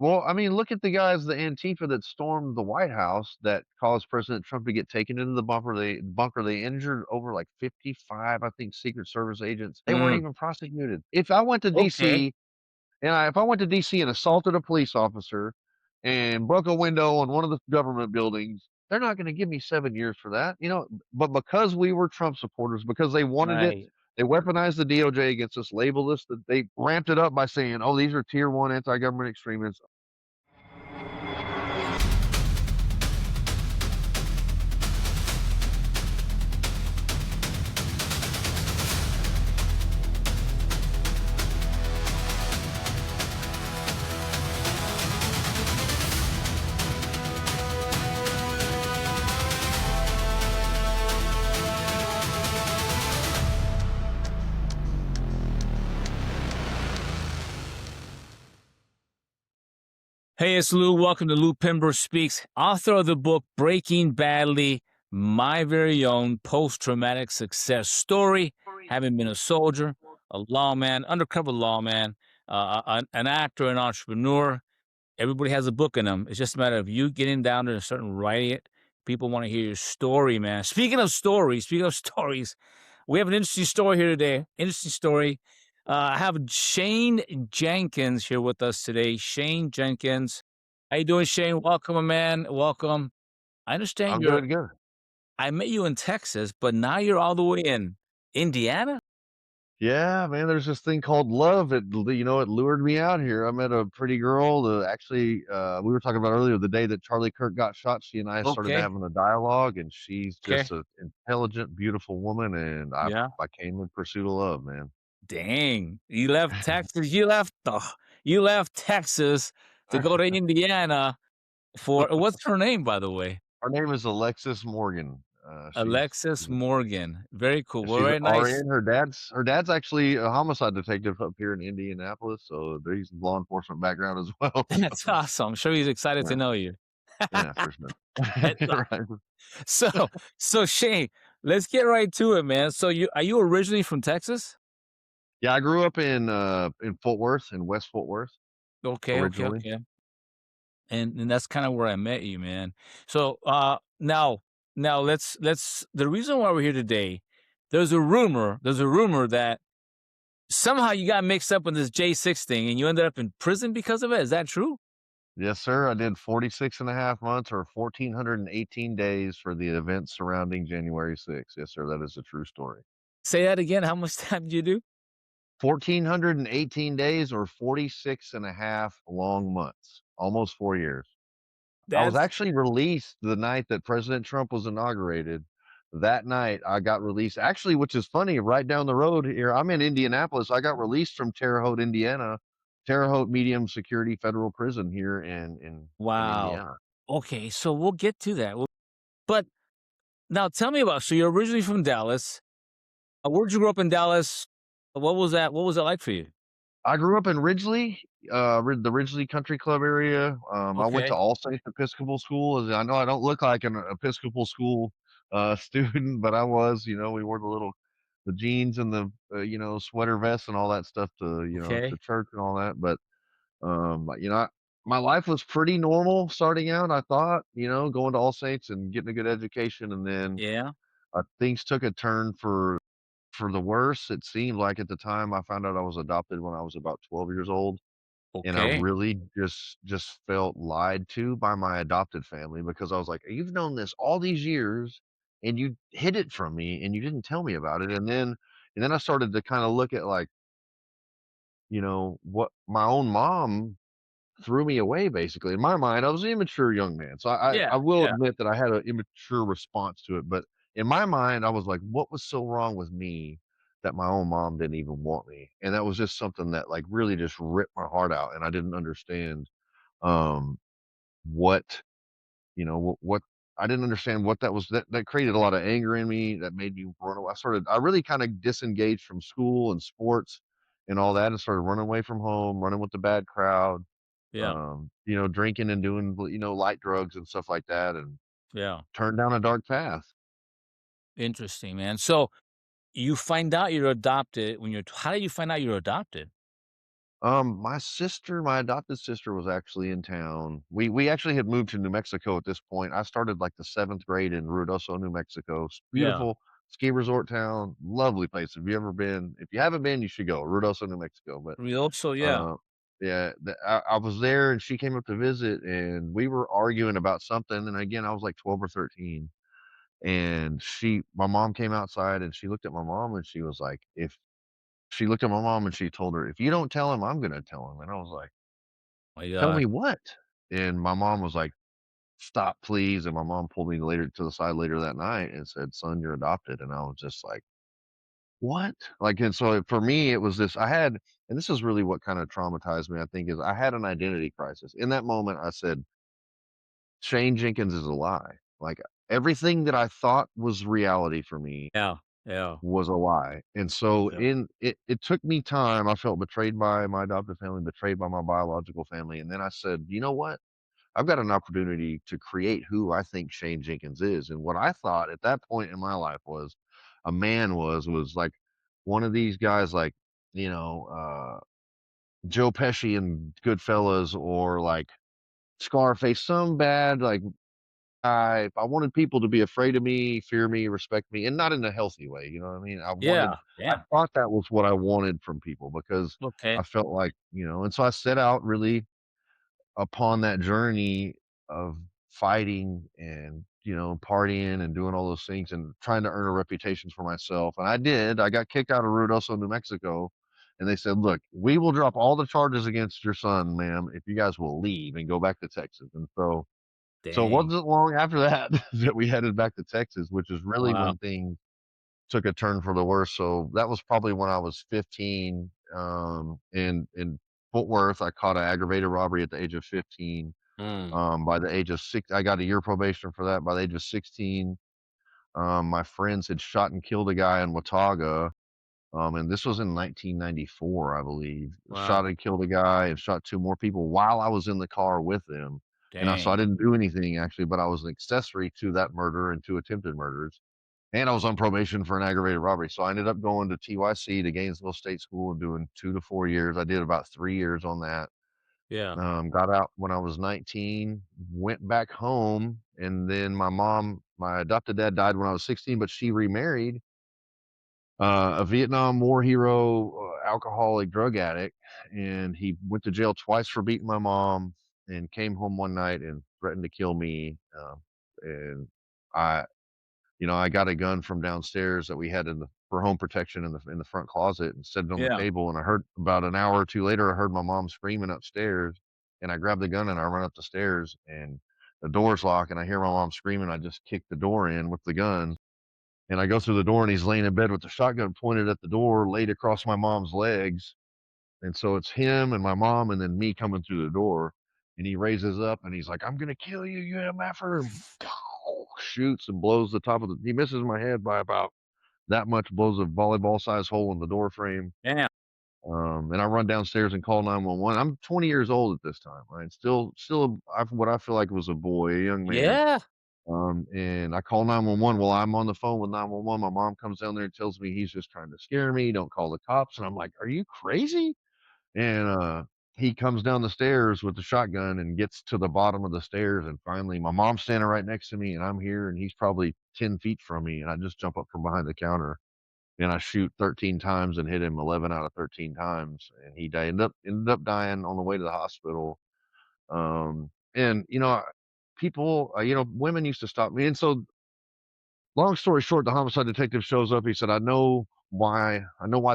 Well, I mean, look at the guys, the Antifa that stormed the White House that caused President Trump to get taken into the bunker. They injured over like 55, I think, Secret Service agents. They weren't Mm, even prosecuted. If I went to okay. DC if I went to DC and assaulted a police officer and broke a window on one of the government buildings, they're not going to give me 7 years for that, But because we were Trump supporters, because they wanted it, Right. they weaponized the DOJ against us, labeled us. That they ramped it up by saying, "Oh, these are tier one anti-government extremists." Hey, it's Lou. Welcome to Lou Pimber Speaks, author of the book Breaking Badly, my very own post-traumatic success story. Having been a soldier, a lawman, undercover lawman, an actor, an entrepreneur. Everybody has a book in them. It's just a matter of you getting down there and starting writing it. People want to hear your story, man. Speaking of stories, we have an interesting story here today. Interesting story. I have Shane Jenkins here with us today. Shane Jenkins. How you doing, Shane? Welcome, my man. Welcome. I understand I'm you're doing good. I met you in Texas, but now you're all the way in Indiana? Yeah, man, there's this thing called love. It lured me out here. I met a pretty girl. We were talking about earlier the day that Charlie Kirk got shot. She and I started Okay. having a dialogue, and she's Okay. just an intelligent, beautiful woman. And I, Yeah. I came in pursuit of love, man. Dang. You left Texas. You left Texas to go to Indiana for what's her name, by the way? Her name is Alexis Morgan. Alexis Morgan. Very cool. Well, She's an very nice. RN. Her dad's actually a homicide detective up here in Indianapolis, so he's law enforcement background as well. That's So awesome. I'm sure he's excited to yeah, know you. yeah, for sure. That's awesome. Right. So, so Shane, let's get right to it, man. So are you originally from Texas? Yeah, I grew up in Fort Worth, in West Fort Worth, Okay, okay, originally. okay. And that's kind of where I met you, man. So now let's the reason why we're here today, there's a rumor that somehow you got mixed up with this J6 thing and you ended up in prison because of it. Is that true? Yes, sir. I did 46 and a half months or 1,418 days for the events surrounding January 6th. Yes, sir. That is a true story. Say that again. How much time did you do? 1,418 days or 46 and a half long months, almost 4 years. I was That's actually released the night that President Trump was inaugurated. That night, I got released. Actually, which is funny, right down the road here, I'm in Indianapolis. I got released from Terre Haute, Indiana, Terre Haute Medium Security Federal Prison here in wow. Indiana. Okay, so we'll get to that. But now tell me about so you're originally from Dallas. Where'd you grow up in Dallas? What was that? What was it like for you? I grew up in Ridgely, the Ridgely Country Club area. I went to Okay. All Saints Episcopal School. As I know I don't look like an Episcopal school student, but I was. We wore the jeans and the sweater vests and all that stuff to Okay. to church and all that. But my life was pretty normal starting out. I thought going to All Saints and getting a good education, and then Yeah. things took a turn for the worse. It seemed like at the time I found out I was adopted when I was about 12 years old, and I Okay. really just felt lied to by my adopted family because I was like, "You've known this all these years, and you hid it from me, and you didn't tell me about it." And then I started to kinda look at, like, what my own mom threw me away basically. In my mind, I was an immature young man, so I Yeah. will Yeah. admit that I had an immature response to it, but in my mind, I was like, "What was so wrong with me that my own mom didn't even want me?" And that was just something that, like, really just ripped my heart out, and I didn't understand, um, what, what I didn't understand what that was that created a lot of anger in me, that made me run away. I really kinda disengaged from school and sports and all that and started running away from home, running with the bad crowd, Yeah. drinking and doing, light drugs and stuff like that, and Yeah. turned down a dark path. Interesting, man. So you find out you're adopted when you're how do you find out you're adopted? My adopted sister was actually in town. We actually had moved to New Mexico at this point. I started like the 7th grade in Ruidoso, New Mexico. Yeah. Beautiful ski resort town, lovely place. Have you ever been? If you haven't been, you should go. Ruidoso, New Mexico. But Also, yeah. uh, yeah, I was there and she came up to visit and we were arguing about something. And again, I was like 12 or 13. And my mom came outside and she looked at my mom and she was like, if she looked at my mom and she told her, "If you don't tell him, I'm gonna tell him." And I was like, My "Tell God. me what?" And my mom was like, "Stop, please." And my mom pulled me later to the side later that night and said, "Son, you're adopted." And I was just like, "What?" Like, and so for me, it was this I had and this is really what kinda traumatized me, I think, is I had an identity crisis. In that moment, I said, "Shane Jenkins is a lie." Like, everything that I thought was reality for me Yeah. Yeah. was a lie, and so Yeah. in it took me time, I felt betrayed by my adoptive family, betrayed by my biological family, and then I said, "You know what? I've got an opportunity to create who I think Shane Jenkins is," and what I thought at that point in my life was a man was like one of these guys like, you know, Joe Pesci in Goodfellas or like Scarface, some bad, like, I wanted people to be afraid of me, fear me, respect me, and not in a healthy way, you know what I mean? Yeah. I Yeah. thought that was what I wanted from people because Okay. I felt like, and so I set out really upon that journey of fighting and, partying and doing all those things and trying to earn a reputation for myself, and I did. I got kicked out of Ruidoso, New Mexico, and they said, "Look, we will drop all the charges against your son, ma'am, if you guys will leave and go back to Texas," and so it Dang. wasn't long after that that we headed back to Texas, which is really Wow. when things took a turn for the worse. So that was probably when I was 15, in Fort Worth. I caught an aggravated robbery at the age of 15. Mm. By the age of 6, I got a year probation for that. By the age of 16, my friends had shot and killed a guy in Watauga, and this was in 1994, I believe. Shot Wow. and killed a guy and shot 2 more people while I was in the car with them. So I Dang. didn't do anything actually, but I was an accessory to that murder and 2 attempted murders. And I was on probation for an aggravated robbery. So I ended up going to TYC, to Gainesville State School, and doing 2 to 4 years. I did about 3 years on that. Yeah. Got out when I was 19, went back home, and then my adopted dad died when I was 16, but she remarried a Vietnam War hero, alcoholic, drug addict, and he went to jail twice for beating my mom and came home one night and threatened to kill me, and I I got a gun from downstairs that we had for home protection in the front closet and set it on the Yeah. table, and I heard about an hour or 2 later, I heard my mom screaming upstairs, and I grabbed the gun and I run up the stairs, and the door's locked, and I hear my mom screaming, I just kicked the door in with the gun, and I go through the door, and he's laying in bed with the shotgun pointed at the door, laid across my mom's legs, and so it's him and my mom and then me coming through the door, and he raises up, and he's like, "I'm gonna kill you, you MFer," and shoots and blows the top of the he misses my head by about that much, blows a volleyball-sized hole in the door frame, Damn. and I run downstairs and call 911. I'm 20 years old at this time, right? Still, what I feel like was a boy, a young man. Yeah. And I call 911. Well, I'm on the phone with 911. My mom comes down there and tells me he's just trying to scare me. Don't call the cops. And I'm like, "Are you crazy?" And he comes down the stairs with the shotgun and gets to the bottom of the stairs. And finally, my mom's standing right next to me, and I'm here, and he's probably 10 feet from me. And I just jump up from behind the counter and I shoot 13 times and hit him 11 out of 13 times. And he died, ended up dying on the way to the hospital. And people, women used to stop me. And so long story short, the homicide detective shows up. He said, I know why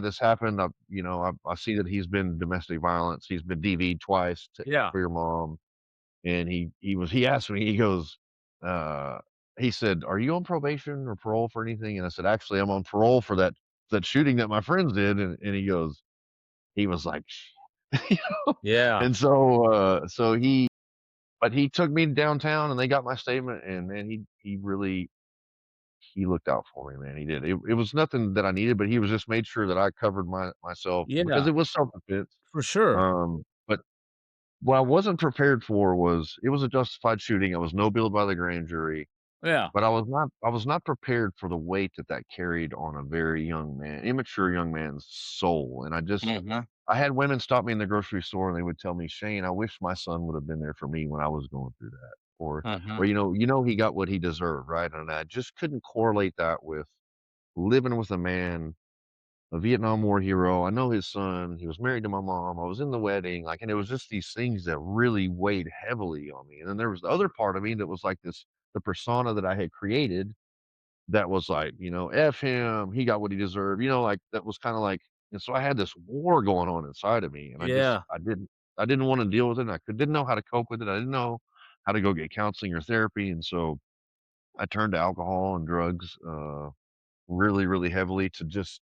this happened. I see that he's been domestic violence. He's been DV'd twice Yeah. for your mom." And he asked me, uh, he said, "Are you on probation or parole for anything?" And I said, "Actually, I'm on parole for that shooting that my friends did." And he was like, you know? Yeah. And but he took me downtown and they got my statement, and man, he really he looked out for me, man. He did. It was nothing that I needed, but he was just made sure that I covered myself because Yeah. it was self-defense. For sure. But what I wasn't prepared for was it was a justified shooting. I was no billed by the grand jury. Yeah. but I was not prepared for the weight that that carried on a very young man immature young man's soul, and Mhm. I had women stop me in the grocery store, and they would tell me, "Shane, I wish my son would have been there for me when I was going through that," or, Mhm. he got what he deserved, right? And I just couldn't correlate that with living with a man, a Vietnam War hero. I know his son, he was married to my mom, I was in the wedding, like, and it was just these things that really weighed heavily on me, and then there was the other part of me that was like the persona that I had created that was like, "F him, he got what he deserved," like, that was kinda like, and so I had this war going on inside of me, and Yeah. I didn't wanna deal with it, and didn't know how to cope with it, I didn't know how to go get counseling or therapy, and so I turned to alcohol and drugs, really, really heavily to just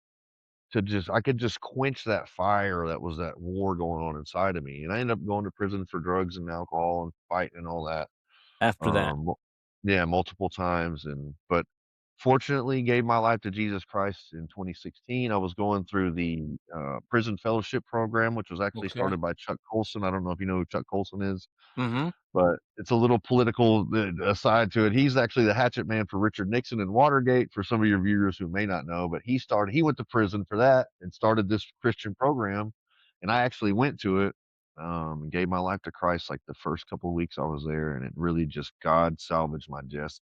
I could just quench that fire that was that war going on inside of me, and I ended up going to prison for drugs and alcohol and fighting and all that. After that. Mul Yeah, multiple times, but fortunately gave my life to Jesus Christ in 2016. I was going through the, prison fellowship program, which was actually Okay. started by Chuck Colson. I don't know if you know who Chuck Colson is, Mhm. but it's a little political, aside to it. He's actually the hatchet man for Richard Nixon and Watergate, for some of your viewers who may not know, but he went to prison for that and started this Christian program, and I actually went to it, and gave my life to Christ, like, the first couple of weeks I was there, and it really just God salvaged my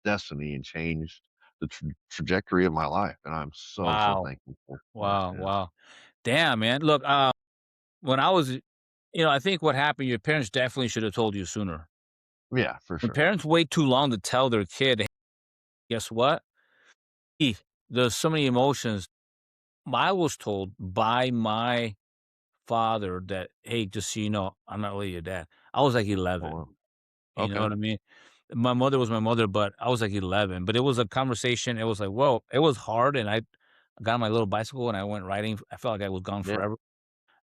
destiny and changed the trajectory of my life, and I'm so, so Wow. thankful for it, Wow, yeah. wow. Damn, man. Look, when I was I think what happened, your parents definitely should have told you sooner. Yeah, for When sure. parents wait too long to tell their kid, "Hey, guess what? E there's so many emotions." I was told by my father that, "Hey, just so you know, I'm not really your dad." I was like Oh, 11, wow. you know Okay. what I mean? My mother was my mother, but I was like 11, but it was a conversation, it was like, whoa, it was hard, and I got on my little bicycle and I went riding. I felt like I was gone Yeah, forever.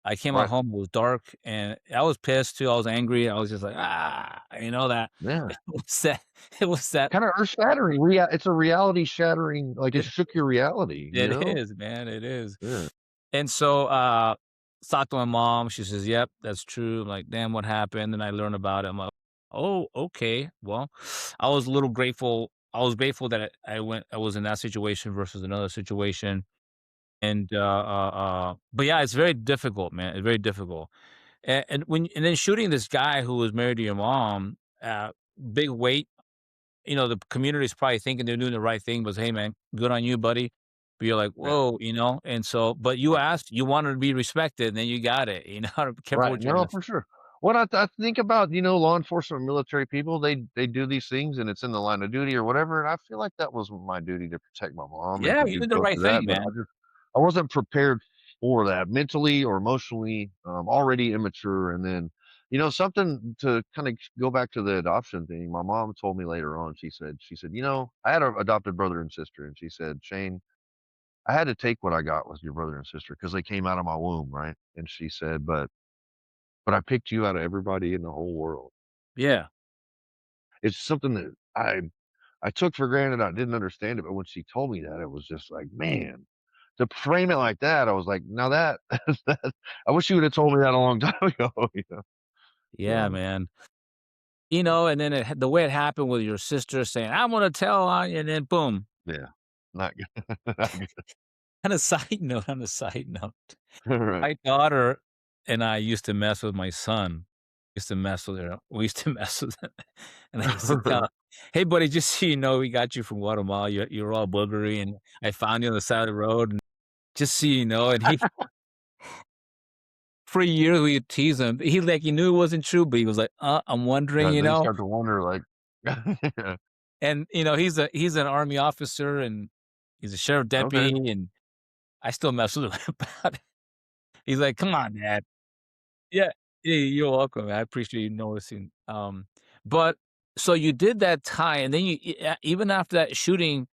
I came out right. home, it was dark, and I was pissed too, I was angry, I was just like, that Yeah. it was that it was that Kinda earth-shattering, it's a reality-shattering, like, it it shook your reality, you it know? is, man, it is. Yeah. And so, talked to my mom, she says, "Yep, that's true." I'm like, "Damn, what happened?" And I learned about it, I'm like, "Oh, okay." Well, I was grateful that I was in that situation versus another situation, and, but yeah, it's very difficult, man, it's very difficult. And then shooting this guy who was married to your mom, big weight, the community's probably thinking they're doing the right thing, but hey, man, good on you, buddy. But you're like, Yeah. whoa, and so, but you Right. asked, you wanted to be respected, and then you got it. Be careful Right, what you're no, gonna. for sure. When I think about, law enforcement, military people, they do these things, and it's in the line of duty or whatever, and I feel like that was my duty to protect my mom and Yeah, to you do did the go right through that, thing, but man. I wasn't prepared for that mentally or emotionally, already immature, and then, something to kinda go back to the adoption thing, my mom told me later on, she said, I had an adopted brother and sister, and she said, "Shane, I had to take what I got with your brother and sister because they came out of my womb, right?" And she said, "But I picked you out of everybody in the whole world." Yeah, It's something that I took for granted, I didn't understand it, but when she told me that, it was just like, man, to frame it like that, I was like, "Now that that I wish you would have told me that a long time ago," you know? yeah, So, man. And then the way it happened with your sister saying, "I'm gonna tell on you," and then boom. yeah, not good, not good. On a side note, Right. my daughter and I used to mess with my son. Used to mess with her. We used to mess with him, and I used to tell, "Hey, buddy, just so you know, we got you from Guatemala. You're all boogery, and I found you on the side of the road, and just so you know." And he, for years, we would tease him. He knew it wasn't true, but he was like, I'm wondering, Yeah, then you start to wonder, like yeah, And he's an army officer, and he's a sheriff okay. deputy, and I still mess with him about it. He's like, "Come on, dad." Yeah, yeah, you're welcome. I appreciate you noticing. But so you did that time, and then even after that shooting,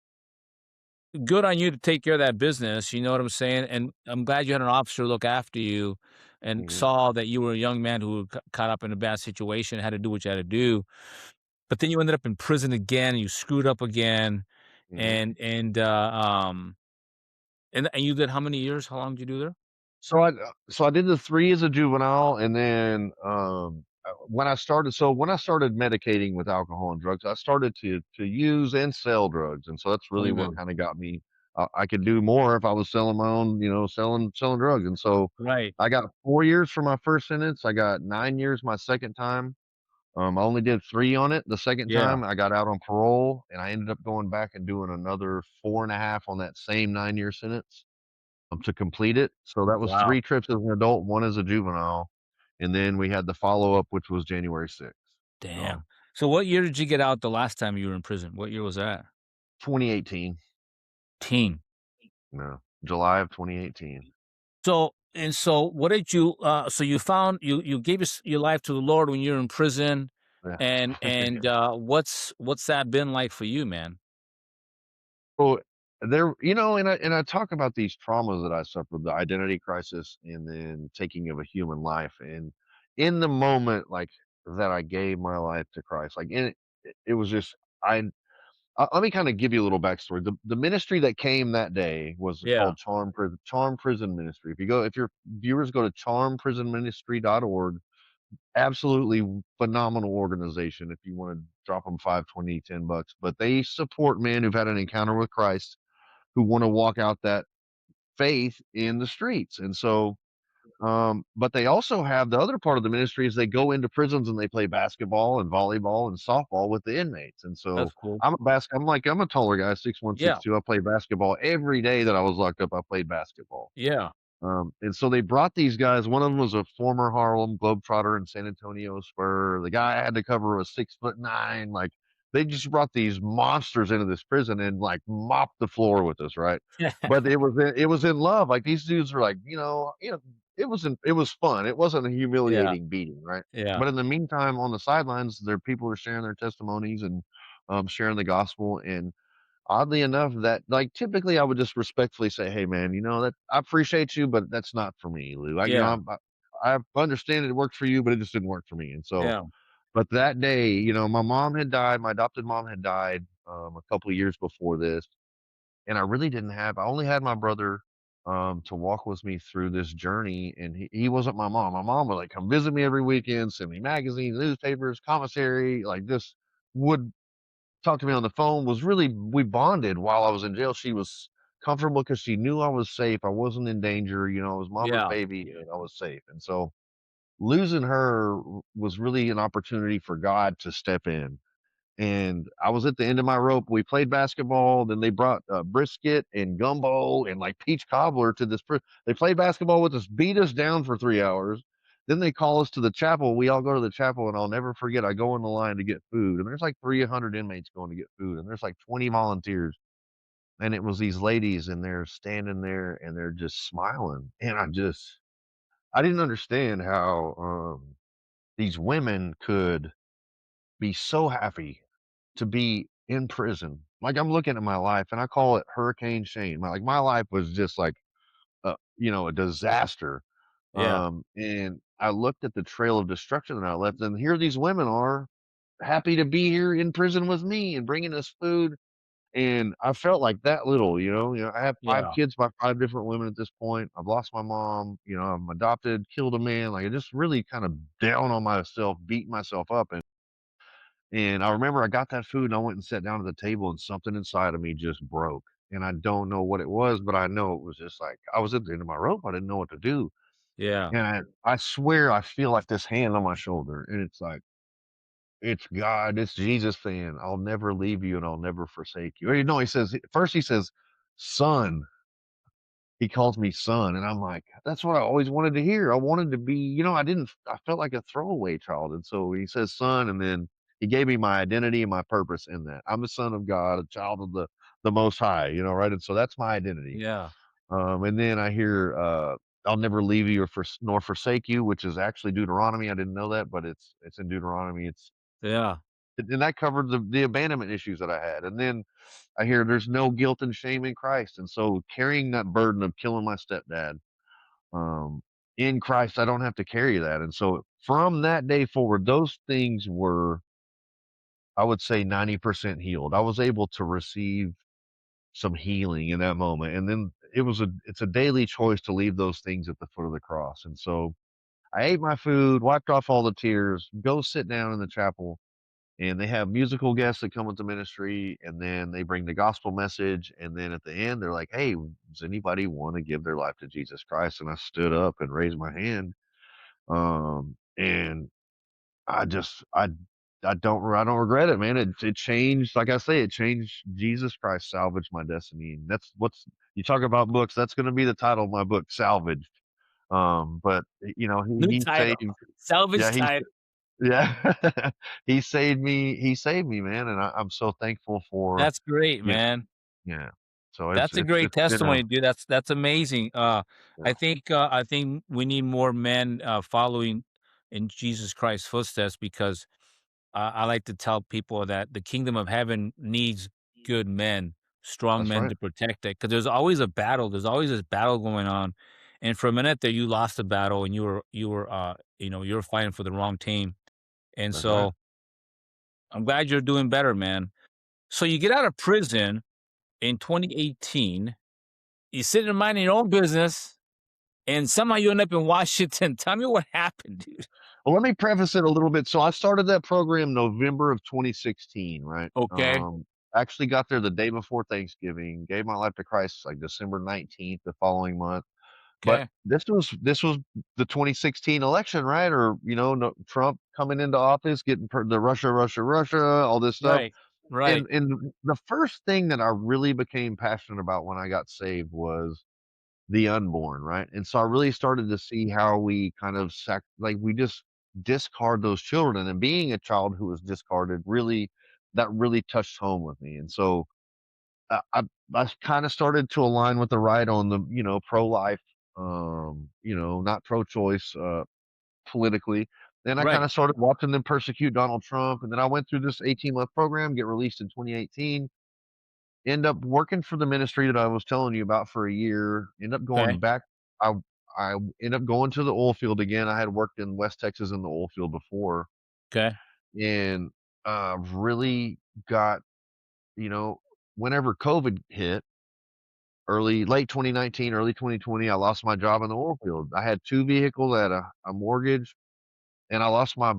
good on you to take care of that business. You know what I'm saying? And I'm glad you had an officer look after you, and Mhm, saw that you were a young man who caught up in a bad situation, had to do what you had to do. But then you ended up in prison again. You screwed up again, mhm. and and uh, um and you did how many years? How long did you do there? So I did the 3 as a juvenile, and then, when I started medicating with alcohol and drugs, I started to use and sell drugs, and so that's really what Amen. kinda got me I could do more if I was selling my own, selling drugs, and so Right. I got 4 years for my first sentence, I got 9 years my second time, I only did 3 on it the second Yeah. time, I got out on parole, and I ended up going back and doing another 4 and a half on that same 9-year sentence, to complete it. So that was Wow. 3 trips as an adult, 1 as a juvenile, and then we had the follow-up, which was January 6th. Damn. So, So what year did you get out the last time you were in prison? What year was that? 2018, Teen. no, July of 2018. So what did you so you found you gave your life to the Lord when you were in prison, Yeah. and what's that been like for you, man? Well, and I talk about these traumas that I suffered, the identity crisis and then taking of a human life, and in the moment, like, that I gave my life to Christ, like, it was just I let me kinda give you a little backstory. The ministry that came that day was Yeah. called Charm Prison Ministry. If your viewers go to charmprisonministry.org, absolutely phenomenal organization if you wanna drop them 5, 20, $10, but they support men who've had an encounter with Christ who wanna walk out that faith in the streets, and so, but they also have the other part of the ministry is they go into prisons and they play basketball and volleyball and softball with the inmates, and so That's cool. I'm a taller guy, 6'1", Yeah. 6'2". I played basketball every day that I was locked up, I played basketball. Yeah. And so they brought these guys. One of them was a former Harlem Globetrotter and San Antonio Spur. The guy I had to cover was 6'9". Like, they just brought these monsters into this prison and like mopped the floor with us, right? But it was in love. Like, these dudes were like, it was fun. It wasn't a Yeah. humiliating beating, right? Yeah. But in the meantime, on the sidelines, there people are sharing their testimonies and sharing the gospel. And oddly enough, that like, typically, I would just respectfully say, "Hey, man, that I appreciate you, but that's not for me, Lou. Yeah. I understand it worked for you, but it just didn't work for me." And so, Yeah. but that day, my mom had died. My adopted mom had died a couple of years before this, and I really didn't have. I only had my brother to walk with me through this journey, and he wasn't my mom. My mom would like come visit me every weekend, send me magazines, newspapers, commissary, like just would talked to me on the phone, was really we bonded while I was in jail. She was comfortable because she knew I was safe. I wasn't in danger. I was mama's Yeah. baby and I was safe. And so losing her was really an opportunity for God to step in. And I was at the end of my rope. We played basketball. Then they brought brisket and gumbo and like peach cobbler to this. They played basketball with us, beat us down for 3 hours. Then they call us to the chapel. We all go to the chapel, and I'll never forget. I go in the line to get food, and there's like 300 inmates going to get food, and there's like 20 volunteers. And it was these ladies, and they're standing there, and they're just smiling. And I didn't understand how these women could be so happy to be in prison. Like, I'm looking at my life and I call it Hurricane Shane. My life was just like a disaster. Yeah. And I looked at the trail of destruction that I left, and here these women are happy to be here in prison with me and bringing us food. And I felt like that little, I have 5 Yeah. kids by 5 different women at this point. I've lost my mom, I'm adopted, killed a man. Like, I just really kind of down on myself, beating myself up. And I remember I got that food and I went and sat down at the table and something inside of me just broke. And I don't know what it was, but I know it was just like I was at the end of my rope. I didn't know what to do. Yeah. And I swear I feel like this hand on my shoulder. And it's like, it's God, it's Jesus saying, I'll never leave you and I'll never forsake you. Or, he says, first he says, son. He calls me son, and I'm like, "That's what I always wanted to hear." I wanted to be I felt like a throwaway child, and so he says, "Son," and then he gave me my identity and my purpose in that. I'm a son of God, a child of the Most High, right? And so that's my identity. Yeah. And then I hear, "I'll never leave you or nor forsake you," which is actually Deuteronomy. I didn't know that, but it's in Deuteronomy. Yeah. And that covered the abandonment issues that I had. And then I hear there's no guilt and shame in Christ. And so carrying that burden of killing my stepdad, um, in Christ, I don't have to carry that. And so from that day forward, those things were, I would say, 90% healed. I was able to receive some healing in that moment. And then it's a daily choice to leave those things at the foot of the cross. And so I ate my food, wiped off all the tears, go sit down in the chapel, and they have musical guests that come with the ministry, and then they bring the gospel message, and then at the end, they're like, "Hey, does anybody wanna give their life to Jesus Christ?" And I stood up and raised my hand, and I just I don't regret it, man. It changed, like I say, it changed. Jesus Christ salvaged my destiny, and that's what's you talk about books, that's gonna be the title of my book, Salvaged. But, you know, New he title, saved salvage yeah, title. yeah. He saved me, man, and I'm so thankful for, That's great, you man. yeah. So That's a great it's been a testimony, dude. That's amazing. yeah, I think we need more men following in Jesus Christ's footsteps because I like to tell people that the kingdom of heaven needs good men, strong that's men right. to protect it. Because there's always a battle. There's always this battle going on, and for a minute there, you lost the battle, and you were fighting for the wrong team. And That's right. so I'm glad you're doing better, man. So you get out of prison in 2018. You sitting and minding your own business, and somehow you end up in Washington. Tell me what happened, dude. Well, let me preface it a little bit. So I started that program November of 2016, right? Okay, Actually got there the day before Thanksgiving, gave my life to Christ like December 19th the following month. But okay, this was the 2016 election, right? Or, no, Trump coming into office, getting the Russia, all this stuff. right, right, And the first thing that I really became passionate about when I got saved was the unborn, right? And so I really started to see how we kind of like we just discard those children. And being a child who was discarded really that really touched home with me. And so I I, I kind of started to align with the right on the pro life, not pro choice politically. Then I kind right. of started watching them persecute Donald Trump, and then I went through this 18-month program, get released in 2018, end up working for the ministry that I was telling you about for a year, end up going Okay, back. I I end up going to the oil field again. I had worked in West Texas in the oil field before, okay, and really got you know whenever COVID hit, late 2019, early 2020, I lost my job in the oil field. I had two vehicles, at a mortgage, and I lost my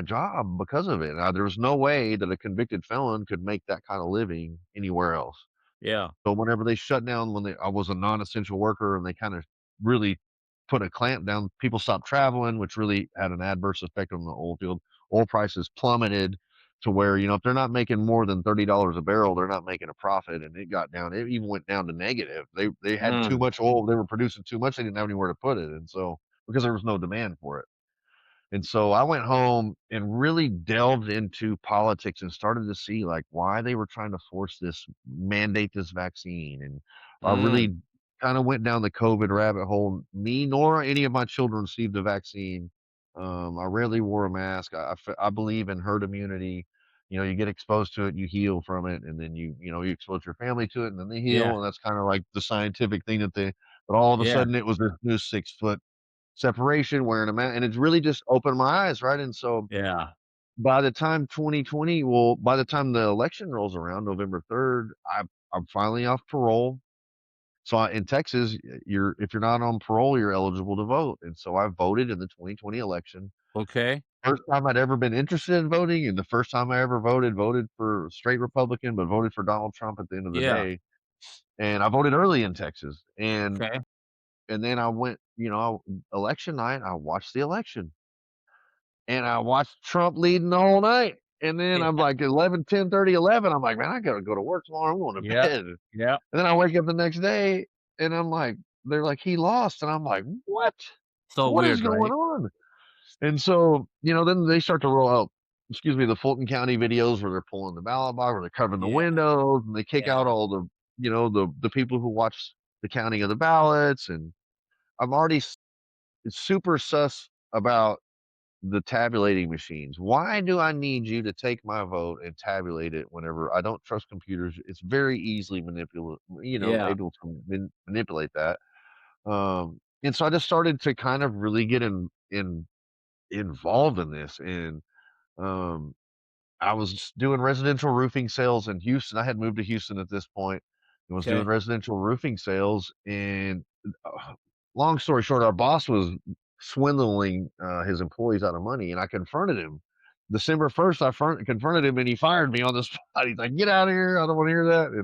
job because of it. There was no way that a convicted felon could make that kind of living anywhere else. yeah, So whenever they shut down, I was a non-essential worker, and they kind of really put a clamp down, people stopped traveling, which really had an adverse effect on the oil field. Oil prices plummeted to where, if they're not making more than $30 a barrel, they're not making a profit. And it even went down to negative. They had too mm, much oil, they were producing too much, they didn't have anywhere to put it. And so because there was no demand for it. And so I went home and really delved into politics and started to see like why they were trying to mandate this vaccine. And I mm, really kind of went down the COVID rabbit hole. Me nor any of my children received the vaccine. I rarely wore a mask. I believe in herd immunity. You get exposed to it, you heal from it, and then you expose your family to it, and then they yeah, heal. And that's kind of like the scientific thing but all of a yeah, sudden it was this new 6 foot separation, wearing a mask, and it's really just opened my eyes, right? And so yeah. by the time the election rolls around, November 3rd, I'm finally off parole. So in Texas, you're if you're not on parole, you're eligible to vote. And so I voted in the 2020 election. Okay, First time I'd ever been interested in voting, and the first time I ever voted for straight Republican, but voted for Donald Trump at the end of the yeah, day. And I voted early in Texas. And okay, and then I went, election night, I watched the election. And I watched Trump leading the whole night, and then yeah, I'm like 11, 10:30, 11. I'm like, "Man, I gotta go to work tomorrow, I'm going to yeah, bed." And yeah. then I wake up the next day, and I'm like they're like, "He lost," and I'm like, "What? So What is weird, going right? on?" And so, then they start to roll out, the Fulton County videos where they're pulling the ballot box, where they're covering the Yeah, windows, and they kick out yeah, all the people who watch the counting of the ballots, and I'm already super sus about the tabulating machines. Why do I need you to take my vote and tabulate it whenever I don't trust computers? It's very easily yeah, able to manipulate that. And so I just started to kind of really get involved in this. And um, I was doing residential roofing sales in Houston. I had moved to Houston at this point and was doing okay, residential roofing sales. And long story short, our boss was swindling his employees out of money, and I confronted him. December 1st, confronted him, and he fired me on the spot. He's like, "Get out of here! I don't want to hear that." And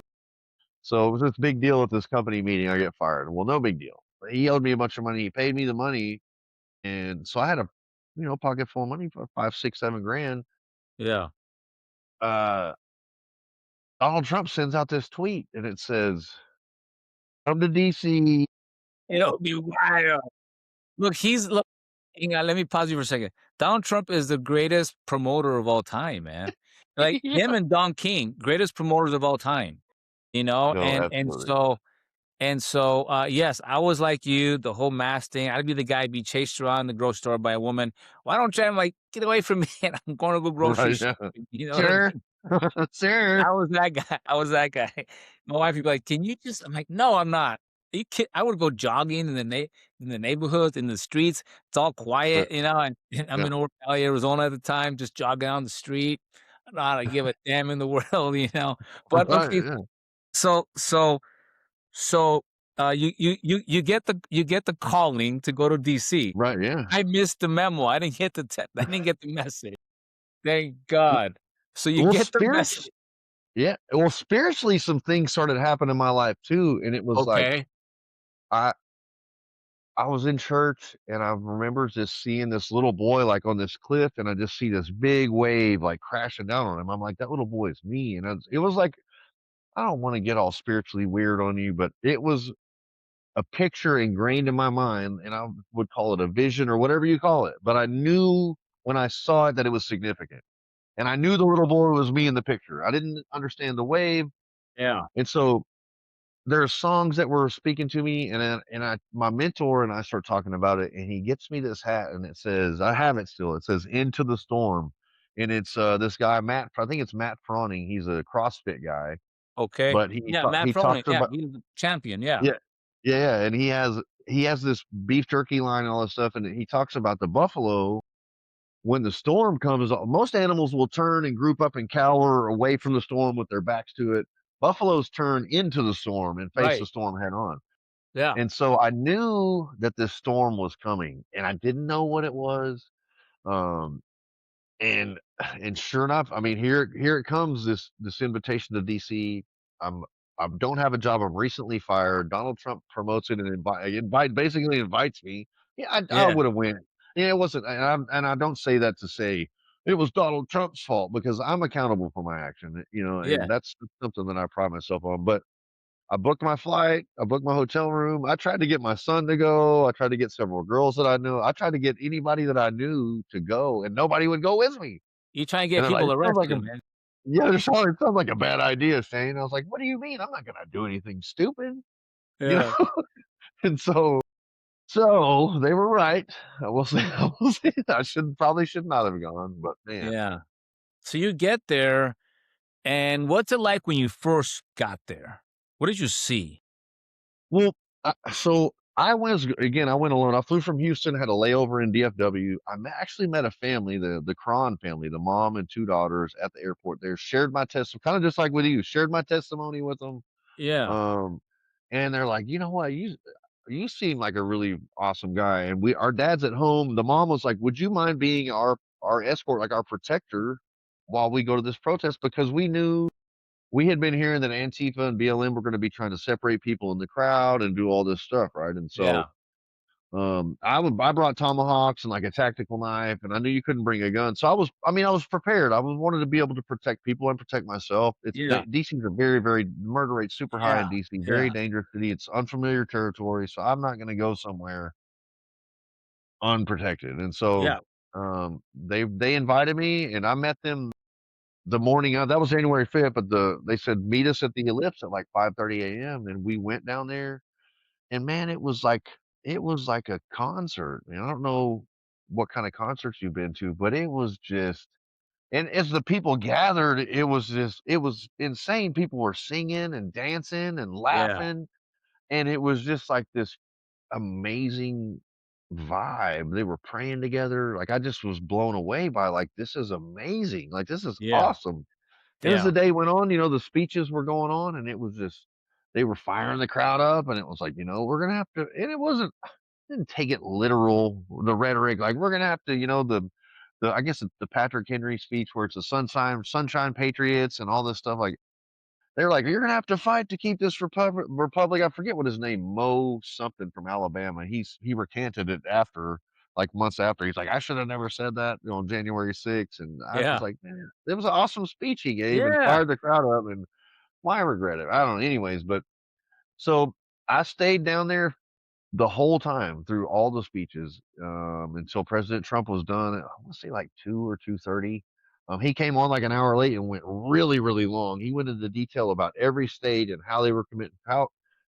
so it was this big deal at this company meeting. I get fired. Well, no big deal. He owed me a bunch of money. He paid me the money, and so I had a pocket full of money for 5, 6, 7 grand. Yeah. Uh, Donald Trump sends out this tweet, and it says, "Come to DC." It'll be wild. Look, hang on, let me pause you for a second. Donald Trump is the greatest promoter of all time, man. Like, Yeah. him and Don King, greatest promoters of all time, you know? No, And absolutely. yes, I was like you, the whole mask thing. I'd be the guy be chased around the grocery store by a woman. "Why don't you?" I'm like, "Get away from me, and I'm gonna go grocery Right, yeah. shopping." You know what I Sir. mean? Sir. I was that guy. I was that guy. My wife would be like, "Can you just?" I'm like, "No, I'm not." I would go jogging in the neighborhoods, in the streets. It's all Right, quiet, you know, and I'm yeah. in Orange Valley, Arizona at the time, just jogging down the street. I don't know how to give a damn in the world, you know. But Right, okay, yeah. so so so you get the calling to go to DC. Right, yeah. I missed the memo. I didn't get the message. Thank W God. So you well, get the message. yeah, well, spiritually, some things started happening in my life too, and it was like, Okay. I I was in church, and I remember just seeing this little boy, like, on this cliff, and I just see this big wave, like, crashing down on him. I'm like, "That little boy is me," and it was like, I don't wanna get all spiritually weird on you, but it was a picture ingrained in my mind, and I would call it a vision or whatever you call it, but I knew when I saw it that it was significant, and I knew the little boy was me in the picture. I didn't understand the wave, Yeah. and so there's songs that were speaking to me, and my mentor and I start talking about it, and he gets me this hat, and it says, I have it still. It says "Into the Storm," and it's this guy Matt. I think it's Matt Froning. He's a CrossFit guy, Okay. but Yeah, Matt he Froning, talks yeah, about, he's the champion, yeah. yeah, yeah, and he has this beef jerky line and all this stuff, and he talks about the buffalo. When the storm comes, most animals will turn and group up and cower away from the storm with their backs to it. Buffaloes turn into the storm and face the Right. storm head on. Yeah. And so I knew that this storm was coming, and I didn't know what it was. Um, and and sure enough, I mean, here it comes, this invitation to DC. I'm I don't have a job. I'm recently fired. Donald Trump promotes it and basically invites me. Yeah, I Yeah. would have went. Yeah, it wasn't, and I don't say that to say it was Donald Trump's fault, because I'm accountable for my action, Yeah. and that's something that I pride myself on. But I booked my flight, I booked my hotel room. I tried to get my son to go. I tried to get several girls that I knew. I tried to get anybody that I knew to go, and nobody would go with me. You trying to And get they're like, people "It sounds like arrested, a," man. yeah, they're sorry, "It sounds like a bad idea, Shane." I was like, "What do you mean? I'm not gonna do anything stupid." You Yeah. know? And so they were right. I will say I will say I should not have gone, but man. Yeah. So you get there, and what's it like when you first got there? What did you see? Well, so I went again, I went alone. I flew from Houston, had a layover in DFW. Actually met a family, the Cron family, the mom and 2 daughters at the airport there, shared my testimony, kinda just like with you, shared my testimony with them. Yeah. Um, and they're like, "You know what? You seem like a really awesome guy." And our dad's at home. The mom was like, "Would you mind being our escort, like our protector, while we go to this protest?" Because we had been hearing that Antifa and BLM were gonna be trying to separate people in the crowd and do all this stuff, right? And so, Yeah. I brought tomahawks and, like, a tactical knife, and I knew you couldn't bring a gun, so I was prepared. I was wanted to be able to protect people and protect myself. Yeah. DC's a very, very murder rate super high in Yeah. DC, very Yeah. dangerous city. It's unfamiliar territory, so I'm not gonna go somewhere unprotected. And so, Yeah. they invited me, and I met them the morning of. That was January 5th, but they said, "Meet us at the Ellipse at, like, 5:30 AM," and we went down there, and man, it was like a concert. And I don't know what kinda concerts you've been to, but it was just, and as the people gathered, it was insane. People were singing and dancing and Yeah. laughing, and it was just like this amazing vibe. They were praying together. Like, I just was blown away by, like, this is amazing. Like, this is Yeah. awesome. And as the Yeah. day went on, the speeches were going on, and it was just they were firing the crowd up, and it was like, we're gonna have to, and it wasn't. didn't take it literal, the rhetoric, like, we're gonna have to, the I guess the Patrick Henry speech where it's the sunshine patriots and all this stuff, like, they're like, "You're gonna have to fight to keep this republic." I forget what his name, Mo something from Alabama. He recanted it after, like, months after. He's like, "I should have never said that, on January 6th." And I was Yeah. like, "Man, it was an awesome speech he gave and Yeah. fired the crowd up, and why regret it?" I don't know. Anyways, but so I stayed down there the whole time through all the speeches, until President Trump was done at, I wanna say, like, 2 or 2:30. He came on, like, an hour late and went really, really long. He went into detail about every state and how they were committing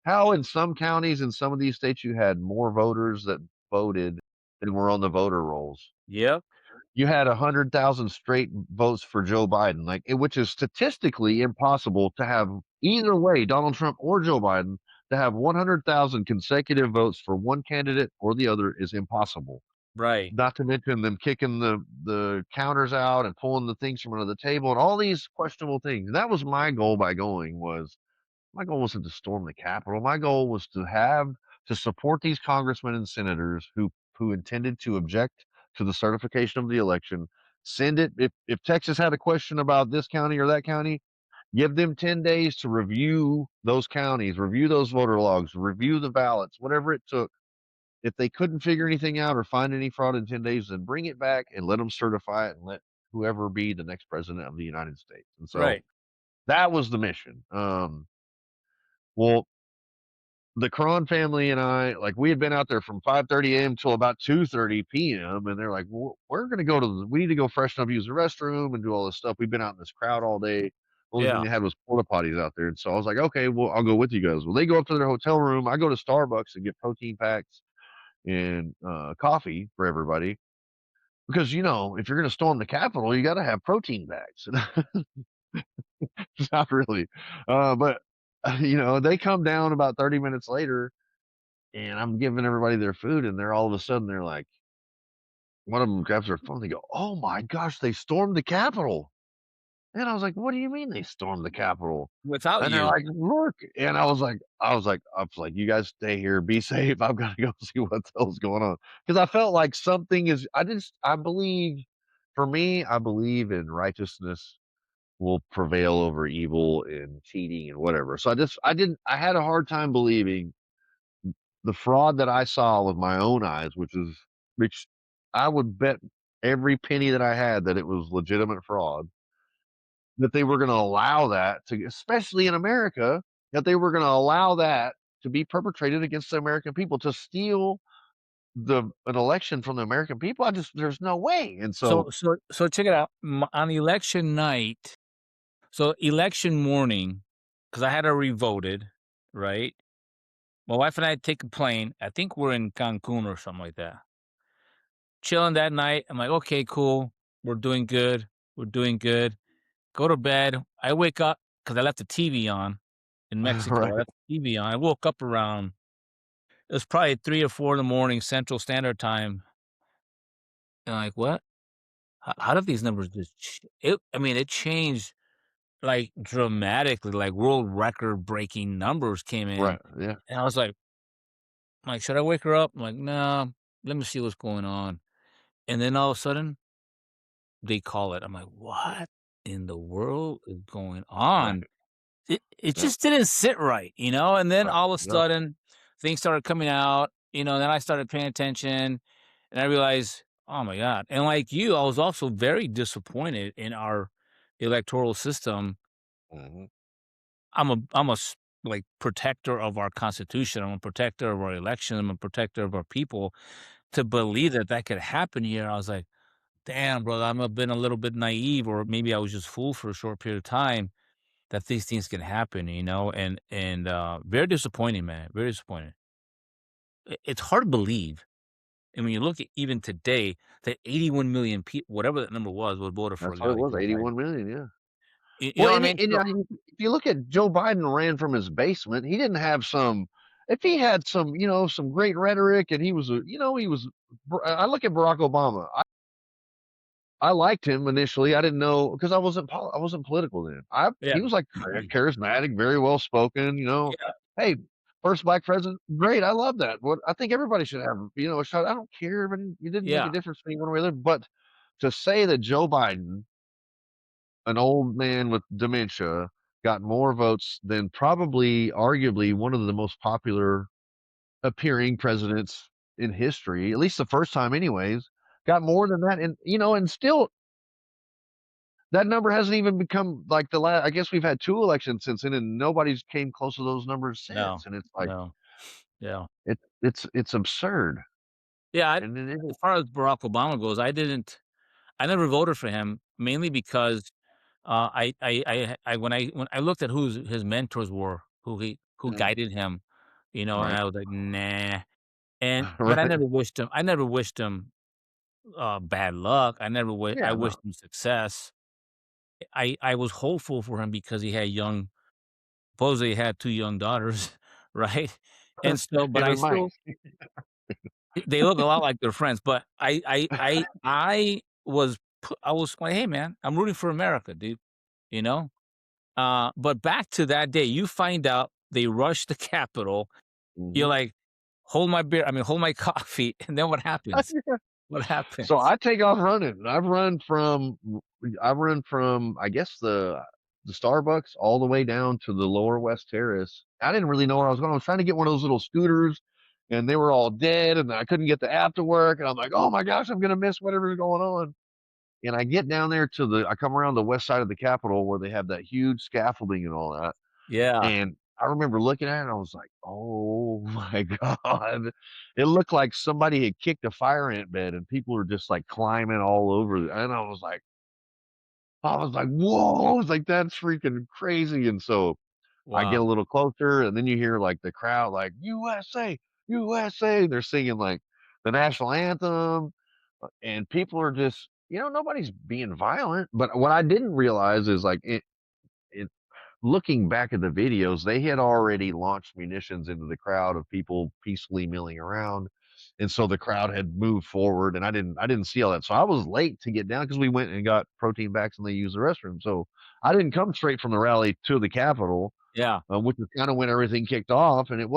how in some counties in some of these states you had more voters that voted than were on the voter rolls. Yep. You had 100,000 straight votes for Joe Biden, like, which is statistically impossible to have either way, Donald Trump or Joe Biden, to have 100,000 consecutive votes for one candidate or the other is impossible. Right. Not to mention them kicking the counters out and pulling the things from under the table and all these questionable things. And that was my goal by going was my goal wasn't to storm the Capitol. My goal was to support these congressmen and senators who intended to object to the certification of the election. Send it if Texas had a question about this county or that county, give them 10 days to review those counties, review those voter logs, review the ballots, whatever it took. If they couldn't figure anything out or find any fraud in 10 days, then bring it back and let them certify it and let whoever be the next president of the United States. And so Right. that was the mission. Well, the Cron family and I, like, we had been out there from 5:30 a.m. till about 2:30 p.m. And they're like, well, we're going to we need to go freshen up, use the restroom and do all this stuff. We've been out in this crowd all day. The only thing Yeah. they had was porta potties out there. And so I was like, okay, well, I'll go with you guys. Well, they go up to their hotel room. I go to Starbucks and get protein packs and coffee for everybody. Because, if you're going to storm the Capitol, you got to have protein packs. Not really. But, they come down about 30 minutes later and I'm giving everybody their food, and they're all of a sudden they're like, one of them grabs their phone. They go, "Oh my gosh, they stormed the Capitol!" And I was like, "What do you mean they stormed the Capitol?" Without And they're you. like, "Look!" And I was like, "You guys stay here, be safe. I've got to go see what the hell's going on," because I felt like something is. I believe, for me, I believe in righteousness will prevail over evil and cheating and whatever. So I had a hard time believing the fraud that I saw with my own eyes, which I would bet every penny that I had that it was legitimate fraud, that they were gonna allow that to, especially in America, that they were gonna allow that to be perpetrated against the American people, to steal an election from the American people. There's no way. And so So check it out. On election night, so election morning, because I had already voted, right? My wife and I take a plane. I think we're in Cancun or something like that. Chilling that night. I'm like, okay, cool. We're doing good. We're doing good. Go to bed. I wake up because I left the TV on in Mexico. I right. left the TV on. I woke up around, it was probably 3 or 4 in the morning, Central Standard Time. And I'm like, what? How did these numbers just, I mean, it changed like dramatically, like world record breaking numbers came in. Right. Yeah. And I was like, should I wake her up? I'm like, no, let me see what's going on. And then all of a sudden, they call it. I'm like, what in the world is going Right. on? It Yeah. just didn't sit right, you know? And then Right. all of a Yeah. sudden, things started coming out, then I started paying attention and I realized, oh my God. And like you, I was also very disappointed in our electoral system. Mhm. Like protector of our constitution. I'm a protector of our election. I'm a protector of our people. To believe that that could happen here, I was like, damn, brother, been a little bit naive, or maybe I was just fooled for a short period of time that these things can happen, and very disappointing, man. Very disappointing. It's hard to believe. And when you look at even today, that 81 million people, whatever that number was voted for a That's what guy it like was, Joe Biden. 81,000,000, yeah. You Well, know what I and mean? and, So, if you look at Joe Biden ran from his basement, he didn't have some if he had some great rhetoric and he was I look at Barack Obama. I liked him initially. I didn't know because I wasn't political then. yeah. He was like charismatic, very well spoken. Yeah. Hey, first black president, great, I love that. What I think everybody should have, a shot. I don't care, but it didn't make a Yeah, difference to me one way or the other. But to say that Joe Biden, an old man with dementia, got more votes than probably, arguably, one of the most popular appearing presidents in history, at least the first time anyways, got more than that, and still that number hasn't even become like the last. I guess we've had 2 elections since then, and nobody's came close to those numbers no, since, and it's like, no, yeah. it's absurd, Yeah, and it as isn't. far as Barack Obama goes, I never voted for him, mainly because, when I looked at who his mentors were, who Mhm. guided him, and Right. I was like, "Nah." But Right. I never wished him, bad luck. I Yeah, no. wished him success. I was hopeful for him because he had supposedly he had 2 young daughters, right? And so but Him I and Mike. still they look a lot like their friends, but I was like, "Hey, man, I'm rooting for America, dude," you know? But back to that day, you find out they rushed the Capitol. You're Mhm. like, hold my coffee," and then what happens? What So happens? I take off running. I've run from, I guess, the Starbucks all the way down to the lower West Terrace. I didn't really know where I was going. I was trying to get one of those little scooters, and they were all dead, and I couldn't get the app to work, and I'm like, "Oh my gosh, I'm gonna miss whatever's going on." And I get down there I come around the west side of the Capitol where they have that huge scaffolding and all that, Yeah, and I remember looking at it and I was like, "Oh my god." It looked like somebody had kicked a fire ant bed and people were just, like, climbing all over and I was like, "Whoa." I was like, "That's freaking crazy." And so I get a wow. little closer and then you hear, like, the crowd like, "USA, USA." They're singing, like, the national anthem, and people are just nobody's being violent, but what I didn't realize is, like, it looking back at the videos, they had already launched munitions into the crowd of people peacefully milling around, and so the crowd had moved forward, and I didn't see all that, so I was late to get down because we went and got protein packs and they used the restroom, so I didn't come straight from the rally to the Capitol, Yeah, which is kinda when everything kicked off, and it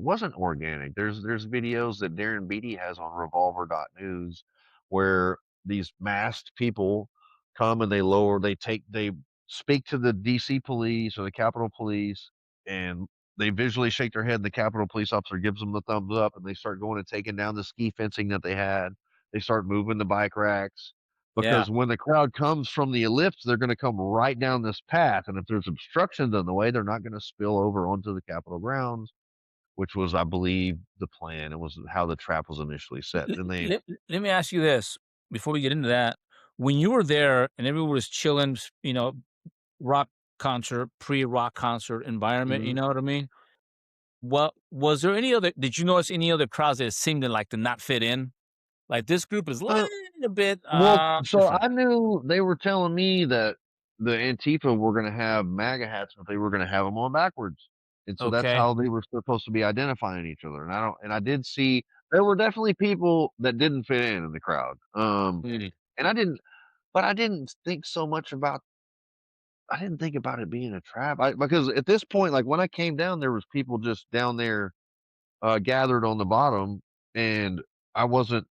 wasn't organic. There's videos that Darren Beatty has on revolver.news where these masked people come and they speak to the DC police or the Capitol Police, and they visually shake their head, the Capitol Police officer gives them the thumbs up, and they start going and taking down the ski fencing that they had. They start moving the bike racks, yeah, because when the crowd comes from the ellipse, they're gonna come right down this path, and if there's obstructions in the way, they're not gonna spill over onto the Capitol grounds, which was, I believe, the plan. It was how the trap was initially set. Then they let me ask you this before we get into that. When you were there and everyone was chilling, rock concert, pre-rock concert environment, you Mhm. know what I mean? What was there any other did you notice any other crowds that seemed to, like, to not fit in? Like, this group is a Uh, little bit, well, so different. I knew they were telling me that the Antifa were gonna have MAGA hats, but they were gonna have them on backwards, and so that's Okay. how they were supposed to be identifying each other, and I did see there were definitely people that didn't fit in the crowd, Mm, and I didn't think so much about I didn't think about it being a trap, because at this point, like, when I came down, there was people just down there gathered on the bottom, and I wasn't,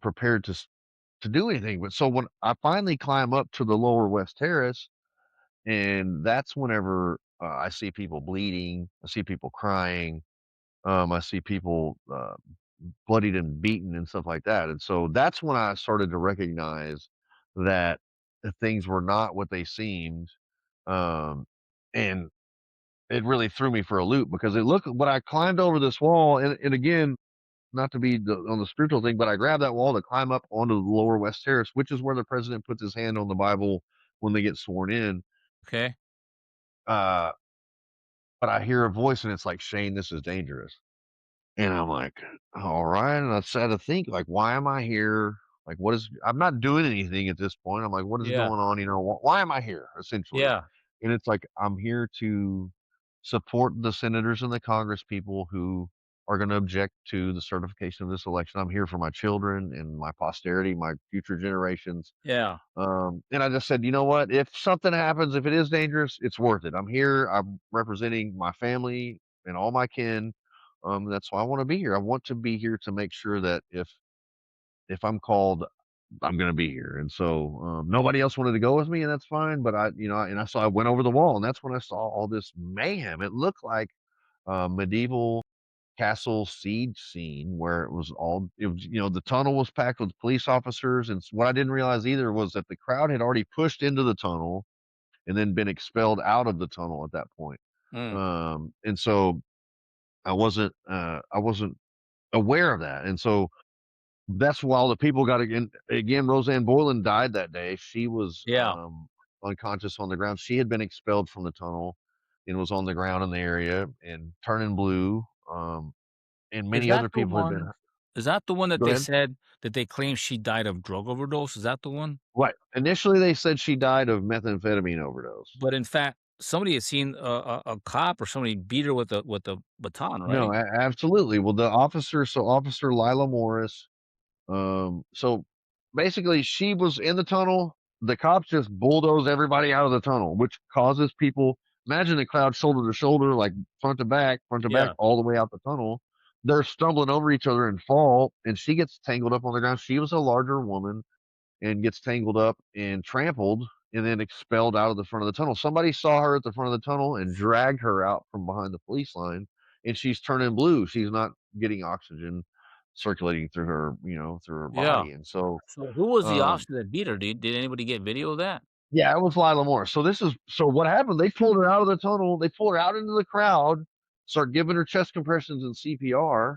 prepared to do anything. But so when I finally climb up to the lower West Terrace, and that's whenever I see people bleeding, I see people crying, I see people bloodied and beaten and stuff like that. And so that's when I started to recognize that things were not what they seemed, um, and it really threw me for a loop because it looked when I climbed over this wall, and again, not to be on the spiritual thing, but I grabbed that wall to climb up onto the lower West Terrace, which is where the president puts his hand on the Bible when they get sworn in. okay. Uh, but I hear a voice and it's like, "Shane, this is dangerous." And I'm like, "All right." And I had to think, like, why am I here? Like, I'm not doing anything at this point. I'm like, what is Yeah, going on? Why am I here? Essentially. yeah, And it's like, I'm here to support the senators and the Congress people who are going to object to the certification of this election. I'm here for my children and my posterity, my future generations. yeah, And I just said, you know what? If something happens, if it is dangerous, it's worth it. I'm here. I'm representing my family and all my kin. That's why I wanna be here. I want to be here to make sure that if I'm called, I'm gonna be here. And so, nobody else wanted to go with me, and that's fine. But I went over the wall, and that's when I saw all this mayhem. It looked like a medieval castle siege scene where the tunnel was packed with police officers. And what I didn't realize either was that the crowd had already pushed into the tunnel and then been expelled out of the tunnel at that point. Mm. And so I wasn't aware of that. And so that's why all the people got again. Roseanne Boylan died that day. She was Yeah. unconscious on the ground. She had been expelled from the tunnel and was on the ground in the area and turning blue. And Is many that other the people had been. one is that the one that Go they ahead. said that they claimed she died of drug overdose? Is that the one? Right. Initially, they said she died of methamphetamine overdose. But in fact, somebody had seen a cop or somebody beat her with a baton, No, right? absolutely. Well, Officer Lila Morris. So basically, she was in the tunnel. The cops just bulldoze everybody out of the tunnel, which causes people. Imagine the crowd shoulder to shoulder, like front to back, Yeah. all the way out the tunnel. They're stumbling over each other and fall, and she gets tangled up on the ground. She was a larger woman and gets tangled up and trampled and then expelled out of the front of the tunnel. Somebody saw her at the front of the tunnel and dragged her out from behind the police line, and she's turning blue. She's not getting oxygen circulating through her Yeah. body. And so, So who was the um, officer that beat her? Did anybody get video of that? yeah, it was Lila Moore. So what happened? They pulled her out of the tunnel. They pulled her out into the crowd, start giving her chest compressions and CPR,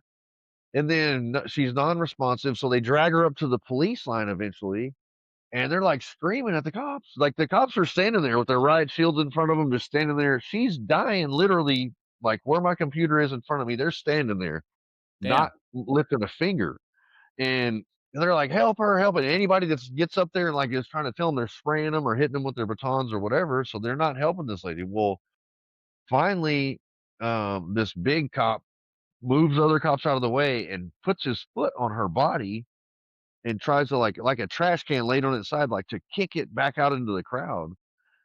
and then she's non-responsive. So they drag her up to the police line eventually, and they're like screaming at the cops. Like the cops are standing there with their riot shields in front of them, just standing there. She's dying, literally, like where my computer is in front of me. They're standing there, Damn. not lifting a finger. And they're like, "Help her, help it." Anybody that gets up there and like is trying to tell them, they're spraying them or hitting them with their batons or whatever. So they're not helping this lady. Well, finally, this big cop moves other cops out of the way and puts his foot on her body and tries to like a trash can laid on its side, like to kick it back out into the crowd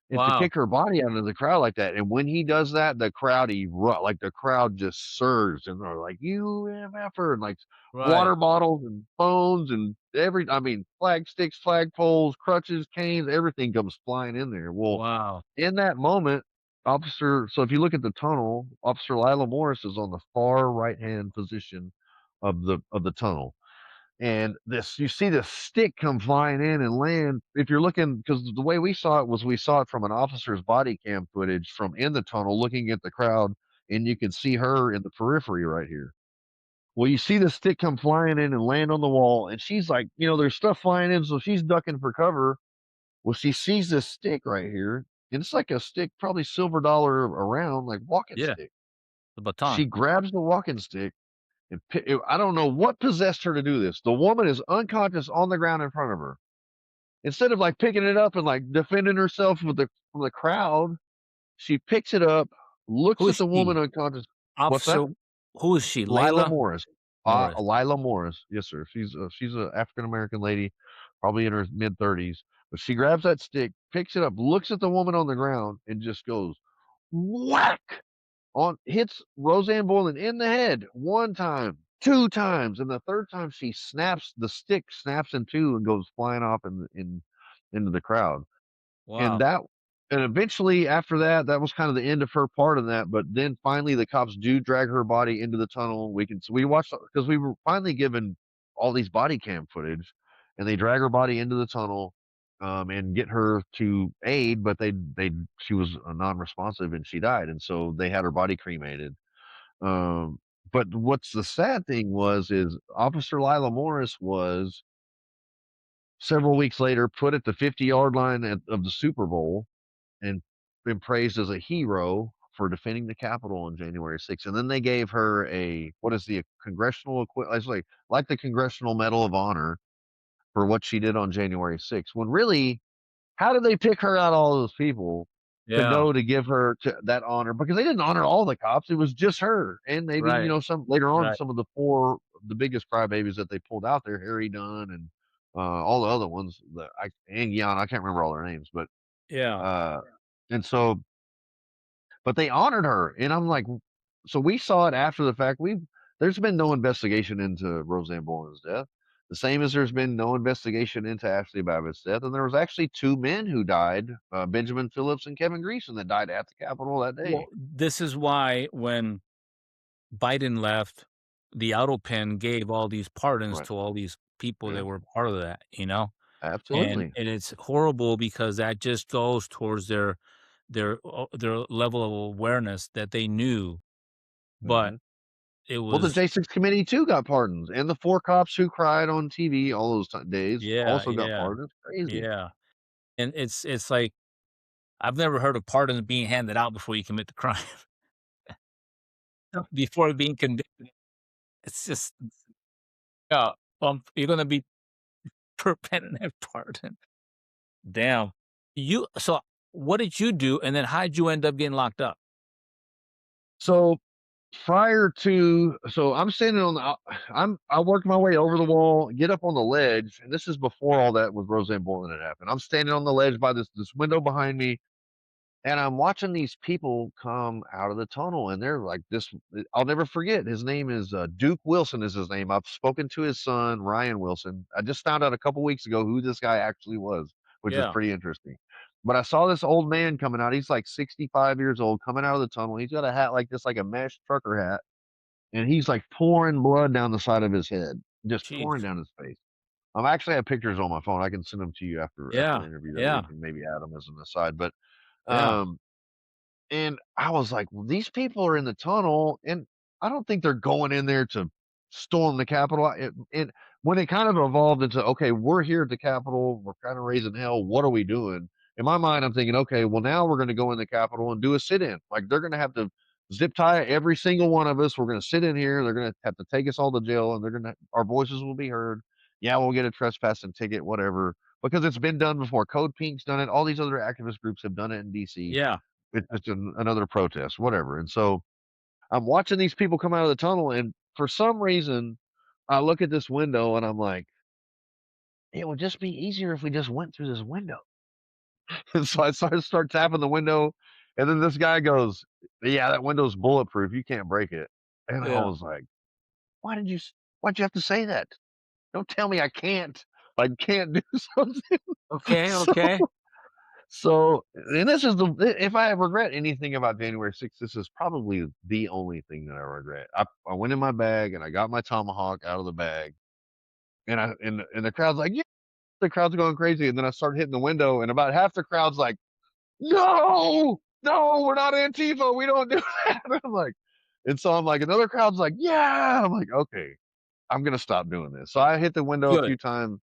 and to Wow. kick her body out into the crowd like that. And when he does that, the crowd like the crowd just surged and they're like, "You MFer," and like Right. water bottles and phones and I mean, flag sticks, flag poles, crutches, canes, everything comes flying in there. Well, Wow. in that moment, so if you look at the tunnel, Officer Lila Morris is on the far right hand position of the tunnel, and this you see this stick come flying in and land. If you're looking, because the way we saw it was we saw it from an officer's body cam footage from in the tunnel looking at the crowd, and you can see her in the periphery right here. Well, you see the stick come flying in and land on the wall, and she's like, there's stuff flying in, so she's ducking for cover. Well, she sees this stick right here, and it's like a stick, probably silver dollar around, like walking Yeah. stick. The baton. She grabs the walking stick and I don't know what possessed her to do this. The woman is unconscious on the ground in front of her. Instead of like picking it up and like defending herself from the crowd, she picks it up, Who looks at is the woman she? unconscious. What's that? Officer who is she? Lila Layla Morris. Morris. Lila Morris. Yes, sir. She's a African American lady, probably in her mid-30s. But she grabs that stick, picks it up, looks at the woman on the ground, and just goes whack on hits Roseanne Boylan in the head 1 time, 2 times, and the 3rd time the stick snaps in 2 and goes flying off into the crowd. And Wow. that and eventually after that, that was kind of the end of her part in that. But then finally the cops do drag her body into the tunnel. We watched because we were finally given all these body cam footage, and they drag her body into the tunnel, and get her to aid, but she was non-responsive and she died, and so they had her body cremated. Um, but what's the sad thing is Officer Lila Morris was several weeks later put at the 50-yard line of the Super Bowl and been praised as a hero for defending the Capitol on January 6th. And then they gave her what is the congressional equivalent? It's like the Congressional Medal of Honor for what she did on January 6th. When really, how did they pick her out of all those people to Yeah. know to give her that honor? Because they didn't honor all the cops. It was just her. And maybe, Right. some later on, Right. some of the biggest crybabies that they pulled out there, Harry Dunn and all the other ones, and Jan, I can't remember all their names, but Yeah. uh, and so, but they honored her, and I'm like, so we saw it after the fact. There's been no investigation into Roseanne Boland's death, the same as there's been no investigation into Ashley Babbitt's death. And there was actually two men who died, Benjamin Phillips and Kevin Greason, that died at the Capitol that day. Well, this is why when Biden left, the auto pen gave all these pardons Right. to all these people that Yeah. were part of that, you know? Absolutely. And it's horrible because that just goes towards their level of awareness that they knew, but Mhm. it Well, the was J6 committee too got pardons, and the 4 cops who cried on TV all those days yeah, also got yeah, pardoned. It's crazy. yeah, and it's like, I've never heard of pardons being handed out before you commit the crime, before being convicted. It's just yeah, you're gonna be permanent pardon. Damn. So what did you do, and then how'd you end up getting locked up? So, I'm standing on the I worked my way over the wall, get up on the ledge, and this is before all that with Roseanne Boyland had happened. I'm standing on the ledge by this window behind me, and I'm watching these people come out of the tunnel, and they're like this. I'll never forget. His name is Duke Wilson. Is his name? I've spoken to his son Ryan Wilson. I just found out a couple weeks ago who this guy actually was, which is Yeah, pretty interesting. But I saw this old man coming out. He's like 65 years old, coming out of the tunnel. He's got a hat like this, like a mesh trucker hat, and he's like pouring blood down the side of his head, just pouring jeez. down his face. I actually have pictures on my phone. I can send them to you after Yeah, the interview. That way you yeah, can maybe add them as an aside. But yeah, um, and I was like, "Well, these people are in the tunnel, and I don't think they're going in there to storm the Capitol." When it kind of evolved into, "Okay, we're here at the Capitol, we're kinda raising hell, what are we doing?" In my mind, I'm thinking, "Okay, well, now we're gonna go in the Capitol and do a sit-in." Like, they're gonna have to zip tie every single one of us, we're gonna sit in here, they're gonna have to take us all to jail, and they're gonna our voices will be heard. Yeah, we'll get a trespassing ticket, whatever, because it's been done before. Code Pink's done it, all these other activist groups have done it in DC. yeah, It's just another protest, whatever. And so I'm watching these people come out of the tunnel, and for some reason, I look at this window and I'm like, it would just be easier if we just went through this window. And so I start tapping the window, and then this guy goes, "Yeah, that window's bulletproof. You can't break it." And I yeah. was like, "Why did you? Why'd you have to say that? Don't tell me I can't. I can't do something." Okay, So okay. and this is if I regret anything about January 6th, this is probably the only thing that I regret. I went in my bag and I got my tomahawk out of the bag, and the crowd's like, "Yeah," the crowd's going crazy, and then I start hitting the window, and about half the crowd's like, "No, no, we're not Antifa, we don't do that." And I'm like, and so I'm like, another crowd's like, "Yeah." I'm like, "Okay, I'm gonna stop doing this." So I hit the window a Good. few times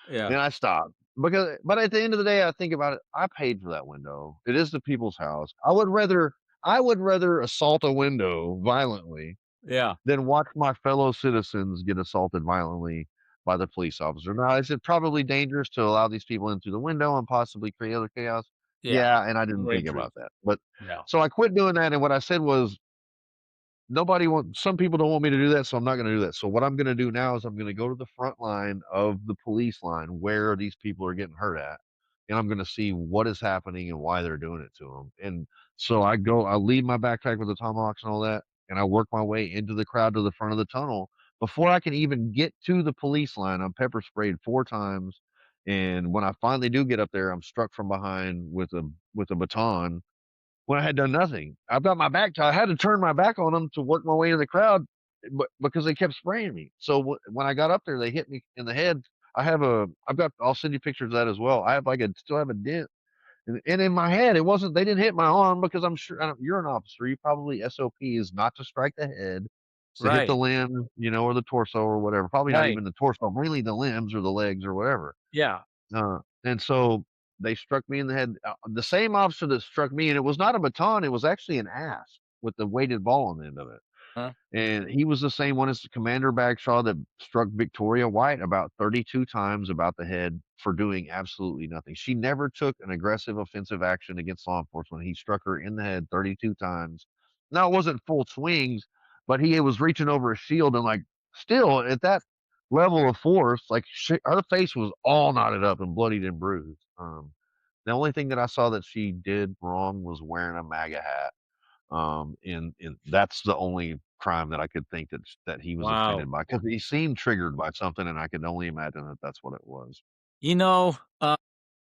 Yeah, and I stopped but at the end of the day, I think about it. I paid for that window. It is the people's house. I would rather assault a window violently yeah, than watch my fellow citizens get assaulted violently by the police officer. Now, is it probably dangerous to allow these people in through the window and possibly create other chaos? yeah. Yeah, and I didn't Very think true. about that. But Yeah, so I quit doing that, and what I said was, nobody want some people don't want me to do that, so I'm not gonna do that. So what I'm gonna do now is I'm gonna go to the front line of the police line where these people are getting hurt at, and I'm gonna see what is happening and why they're doing it to them. And so I leave my backpack with the tomahawks and all that, and I work my way into the crowd to the front of the tunnel. Before I can even get to the police line, I'm pepper sprayed 4 times, and when I finally do get up there, I'm struck from behind with a baton when I had done nothing. I've got my back I had to turn my back on them to work my way in the crowd, but because they kept spraying me. So when I got up there, they hit me in the head. I'll send you pictures of that as well. I have like a still have a dent. And in my head, it wasn't, they didn't hit my arm because I'm sure you're an officer. You probably SOP is not to strike the head, it's to hit the right, limb, or the torso or whatever. Probably not right. even the torso, really the limbs or the legs or whatever. Yeah. And so they struck me in the head. The same officer that struck me, and it was not a baton, it was actually an ass with the weighted ball on the end of it. Huh? And he was the same one as Commander Bagshaw that struck Victoria White about 32 times about the head for doing absolutely nothing. She never took an aggressive offensive action against law enforcement. He struck her in the head 32 times. Now it wasn't full swings, but he was reaching over a shield and like still at that level of force, like her face was all knotted up and bloodied and bruised. The only thing that I saw that she did wrong was wearing a MAGA hat. And that's the only crime that I could think that he was Wow. offended by, because he seemed triggered by something, and I could only imagine that that's what it was. You know,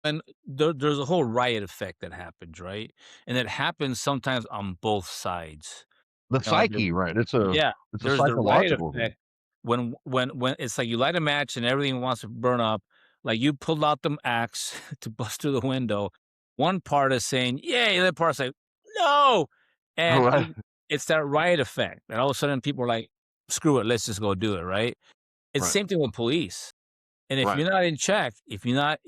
and there's a whole riot effect that happens, right? And it happens sometimes on both sides. The You know, like psyche, right? yeah, It's a there's the riot psychological thing. effect when it's like you light a match and everything wants to burn up, like, you pulled out the axe to bust through the window. One part is saying, "Yay," the other part's like, "No!" And Right, it's that riot effect, and all of a sudden people are like, "Screw it, let's just go do it," right? It's the right, same thing with police, and if right, you're not in check, if you're not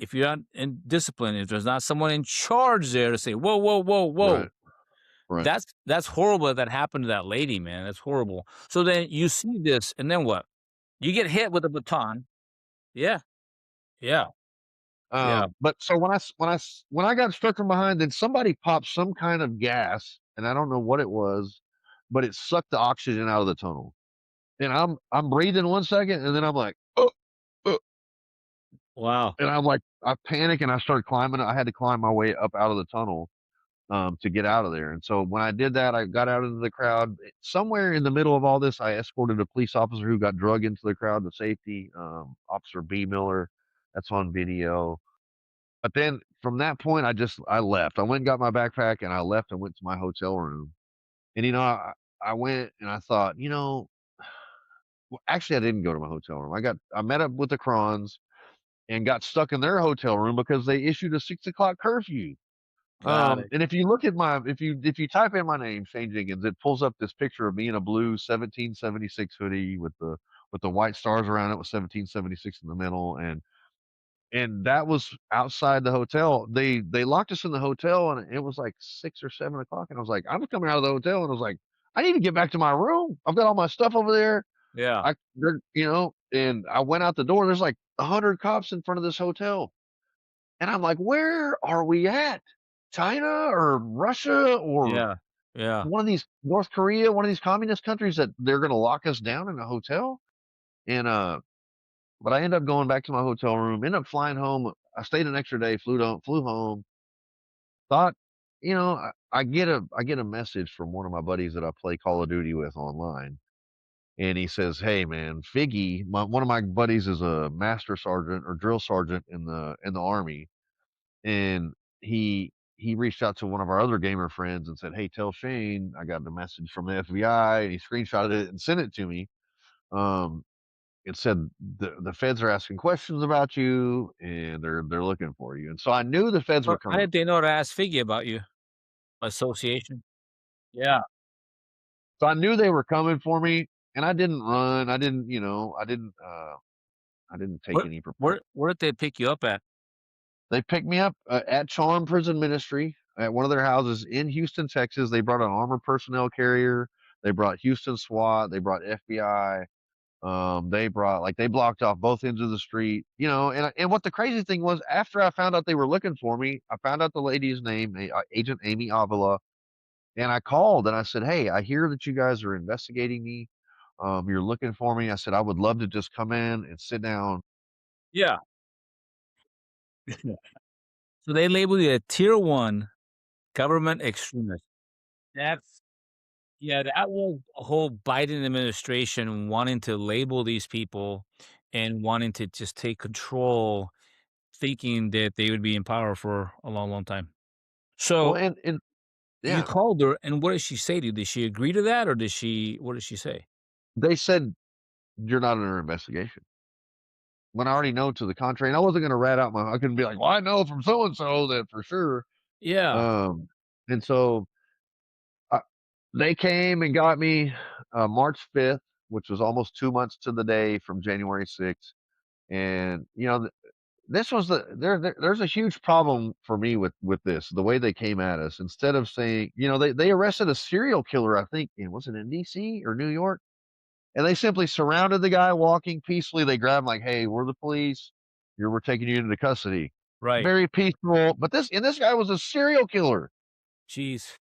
in discipline, if there's not someone in charge there to say, "Whoa, whoa, whoa, whoa," right, right. that's horrible that happened to that lady, man, that's horrible. So then you see this, and then what? You get hit with a baton. Yeah, yeah, yeah, But so when I got struck from behind, then somebody popped some kind of gas, and I don't know what it was, but it sucked the oxygen out of the tunnel. And I'm breathing 1 second, and then I'm like, "Oh, oh," wow, and I'm like, I panic and I started climbing. I had to climb my way up out of the tunnel, to get out of there. And so when I did that, I got out into the crowd. Somewhere in the middle of all this, I escorted a police officer who got drug into the crowd to safety, Officer B. Miller. That's on video. But then from that point, I left. I went and got my backpack and I left and went to my hotel room. And I went and I thought, well, actually, I didn't go to my hotel room. I met up with the Crons and got stuck in their hotel room because they issued a 6 o'clock curfew. got it. And if you look at my if you type in my name, Shane Jenkins, it pulls up this picture of me in a blue 1776 hoodie with the white stars around it with 1776 in the middle, and that was outside the hotel. They locked us in the hotel, and it was like 6 or 7 o'clock, and I was like, I was coming out of the hotel, and I was like, I need to get back to my room. I've got all my stuff over there. Yeah, And I went out the door. There's like 100 cops in front of this hotel. And I'm like, where are we at? China or Russia or yeah, yeah. one of these North Korea, one of these communist countries that they're gonna lock us down in a hotel? And but I ended up going back to my hotel room, ended up flying home. I stayed an extra day, flew home, thought, I get a message from one of my buddies that I play Call of Duty with online. And he says, "Hey man, one of my buddies is a master sergeant or drill sergeant in the army, and he reached out to one of our other gamer friends and said, 'Hey, tell Shane I got the message from the FBI,' and he screenshotted it and sent it to me. Um, it said the feds are asking questions about you and they're looking for you. And so I knew the feds were Well, how coming. did they know to ask Figgy about you? Association? Yeah. So I knew they were coming for me, and I didn't run. I didn't take Where any precautions. where did they pick you up at? They picked me up at Charm Prison Ministry at one of their houses in Houston, Texas. They brought an armored personnel carrier. They brought Houston SWAT. They brought FBI. They blocked off both ends of the street, and what the crazy thing was, after I found out they were looking for me, I found out the lady's name, Agent Amy Avila, and I called and I said, "Hey, I hear that you guys are investigating me. You're looking for me." I said, "I would love to just come in and sit down." Yeah. So they labeled you a tier 1 government extremist. That's yeah, that was a whole Biden administration wanting to label these people and wanting to just take control, thinking that they would be in power for a long, long time. Well, So and you yeah, called her, and what did she say to you? Did she agree to that, or what did she say? they said you're not under investigation. When I already know to the contrary, and I wasn't going to I couldn't be like, well, I know from so and so that for sure. Yeah. Um, and so I, they came and got me March 5th, which was almost 2 months to the day from January 6th. And this was there's a huge problem for me with this, the way they came at us. Instead of saying, they arrested a serial killer, I think, was it in DC or New York? And they simply surrounded the guy walking peacefully. They grabbed him like, "Hey, we're the police. We're taking you into custody." Right. Very peaceful. But this guy was a serial killer. Jeez.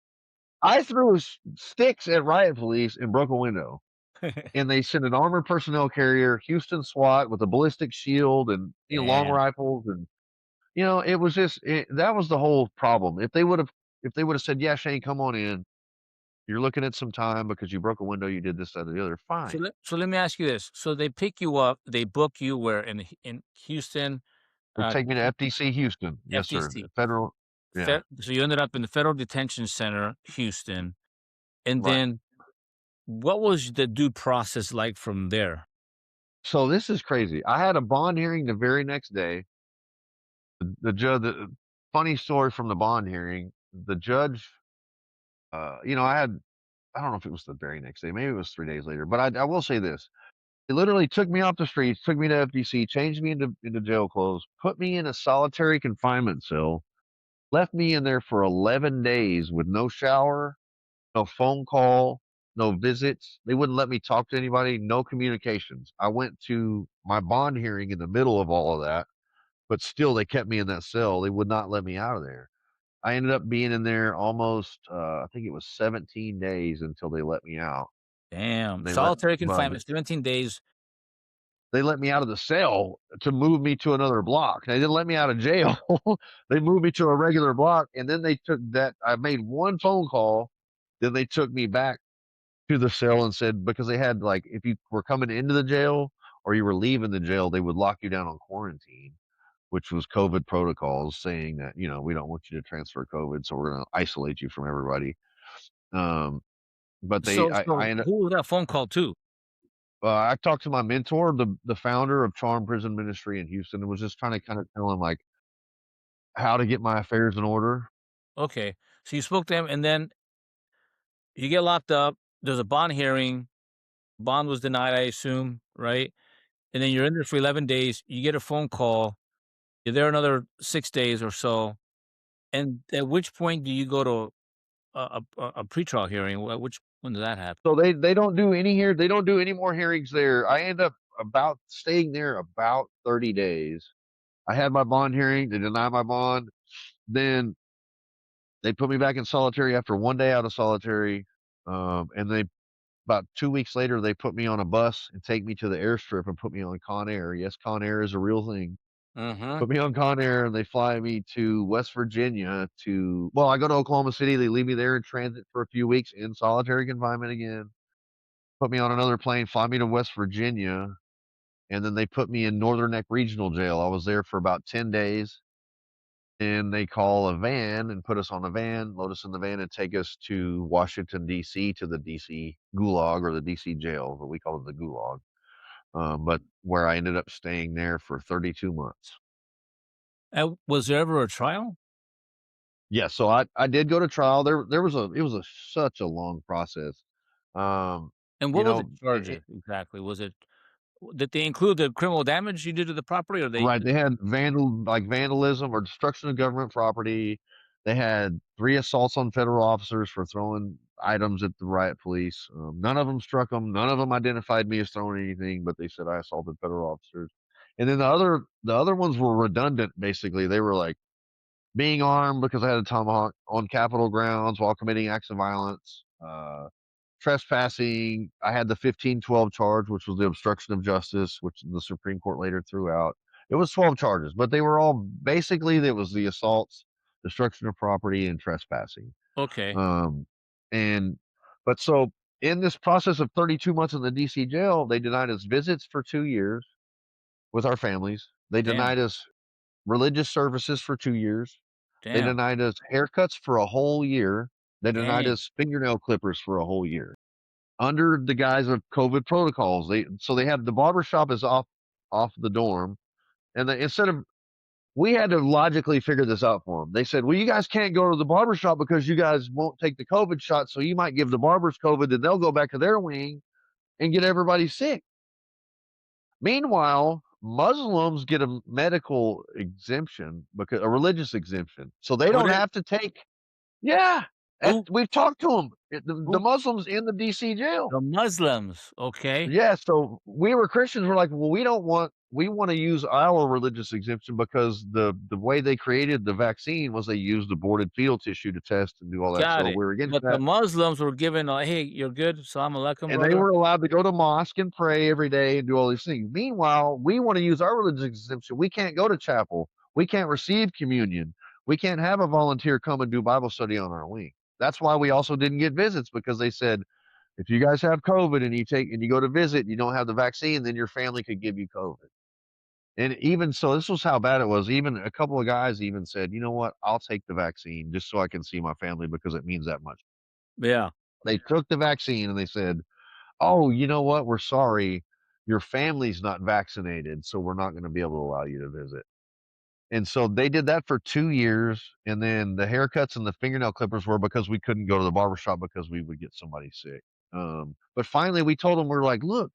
I threw sticks at riot police and broke a window. And they sent an armored personnel carrier, Houston SWAT, with a ballistic shield and long Damn. rifles, and it was that was the whole problem. If they would have said, "Yeah, Shane, come on in," You're looking at some time because you broke a window, you did this, that, or the other, fine. So let me ask you this. So they pick you up, they book you where in Houston, They uh, take me to FTC Houston. Yes, sir. FTC. Federal yeah, So you ended up in the Federal Detention Center, Houston, and right. then what was the due process like from there? So this is crazy. I had a bond hearing the very next day. The judge funny story from the bond hearing, the judge, I don't know if it was the very next day, maybe it was 3 days later, but I will say this. He literally took me off the streets, took me to FTC, changed me into jail clothes, put me in a solitary confinement cell, left me in there for 11 days with no shower, no phone call, no visits. They wouldn't let me talk to anybody, no communications. I went to my bond hearing in the middle of all of that, but still they kept me in that cell. They would not let me out of there. I ended up being in there almost, I think it was 17 days until they let me out. Damn. They let Solitary well, confinement, 17 days. they let me out of the cell to move me to another block. They didn't let me out of jail. They moved me to a regular block, and then they took that I made one phone call, then they took me back to the cell and said because they had, like, if you were coming into the jail or you were leaving the jail, they would lock you down on quarantine, which was COVID protocols saying that, "We don't want you to transfer COVID, so we're gonna isolate you from everybody." Um, but they I So ended who was that phone call to? I talked to my mentor, the founder of Charm Prison Ministry in Houston, and was just trying to kinda tell him, like, how to get my affairs in order. Okay. So you spoke to him and then you get locked up. There's a bond hearing. Bond was denied, I assume, right? And then you're in there for 11 days. You get a phone call. You're there another 6 days or so. And at which point do you go to a pretrial hearing? Which when did that happen? So they don't do they don't do any more hearings there. I end up about staying there about 30 days. I had my bond hearing, they denied my bond, then they put me back in solitary after 1 day out of solitary, and they about 2 weeks later, they put me on a bus and take me to the airstrip and put me on Con Air. Yes, Con Air is a real thing. Mhm. Put me on Con Air, and they fly me to West Virginia I go to Oklahoma City, they leave me there in transit for a few weeks in solitary confinement again, put me on another plane, fly me to West Virginia, and then they put me in Northern Neck Regional Jail. I was there for about 10 days, and they call a van and put us on a van, load us in the van, and take us to Washington, DC, to the DC Gulag or the DC jail, but we call it the Gulag, but where I ended up staying there for 32 months. Was there ever a trial? Yeah, so I did go to trial. There was a it was a such a long process. Um, And you what were the know, charges exactly? Did they include the criminal damage you did to the property or they right, they had vandalism or destruction of government property. They had 3 assaults on federal officers for throwing items at the riot police. None of them struck them. None of them identified me as throwing anything, but they said I assaulted federal officers. And then the other ones were redundant, basically. They were like being armed because I had a tomahawk on Capitol grounds while committing acts of violence, trespassing. I had the 1512 charge, which was the obstruction of justice, which the Supreme Court later threw out. It was 12 charges, but they were all basically it was the assaults, destruction of property, and trespassing. okay, Um, and but so in this process of 32 months in the DC jail, they denied us visits for 2 years with our families. They damn, denied us religious services for 2 years. They damn, denied us haircuts for a whole year. They denied dang. us fingernail clippers for a whole year under the guise of COVID protocols. They have the barber shop is off the dorm, and instead of we had to logically figure this out for them. They said, "Well, you guys can't go to the barber shop because you guys won't take the COVID shot, so you might give the barbers COVID, and they'll go back to their wing and get everybody sick." Meanwhile, Muslims get a medical exemption because a religious exemption, so they Oh, don't have to take. Yeah, who we've talked to them. The who Muslims in the DC jail. the Muslims, okay. Yeah, so we were Christians. We're like, well, we want to use our religious exemption because the way they created the vaccine was they used aborted fetal tissue to test and do all that. Got So it. we're against But the that. Muslims were given a, "Hey, you're good. Salam alaikum, And they brother." were allowed to go to mosque and pray every day and do all these things. Meanwhile, we want to use our religious exemption. We can't go to chapel. We can't receive communion. We can't have a volunteer come and do Bible study on our wing. That's why we also didn't get visits because they said, if you guys have COVID and you go to visit, and you don't have the vaccine, then your family could give you COVID. And even so, this was how bad it was. Even a couple of guys even said, you know what? I'll take the vaccine just so I can see my family because it means that much. Yeah. They took the vaccine and they said, oh, you know what? We're sorry. Your family's not vaccinated, so we're not going to be able to allow you to visit. And so they did that for 2 years, and then the haircuts and the fingernail clippers were because we couldn't go to the barbershop because we would get somebody sick. But finally, we told them, we're like, "Look,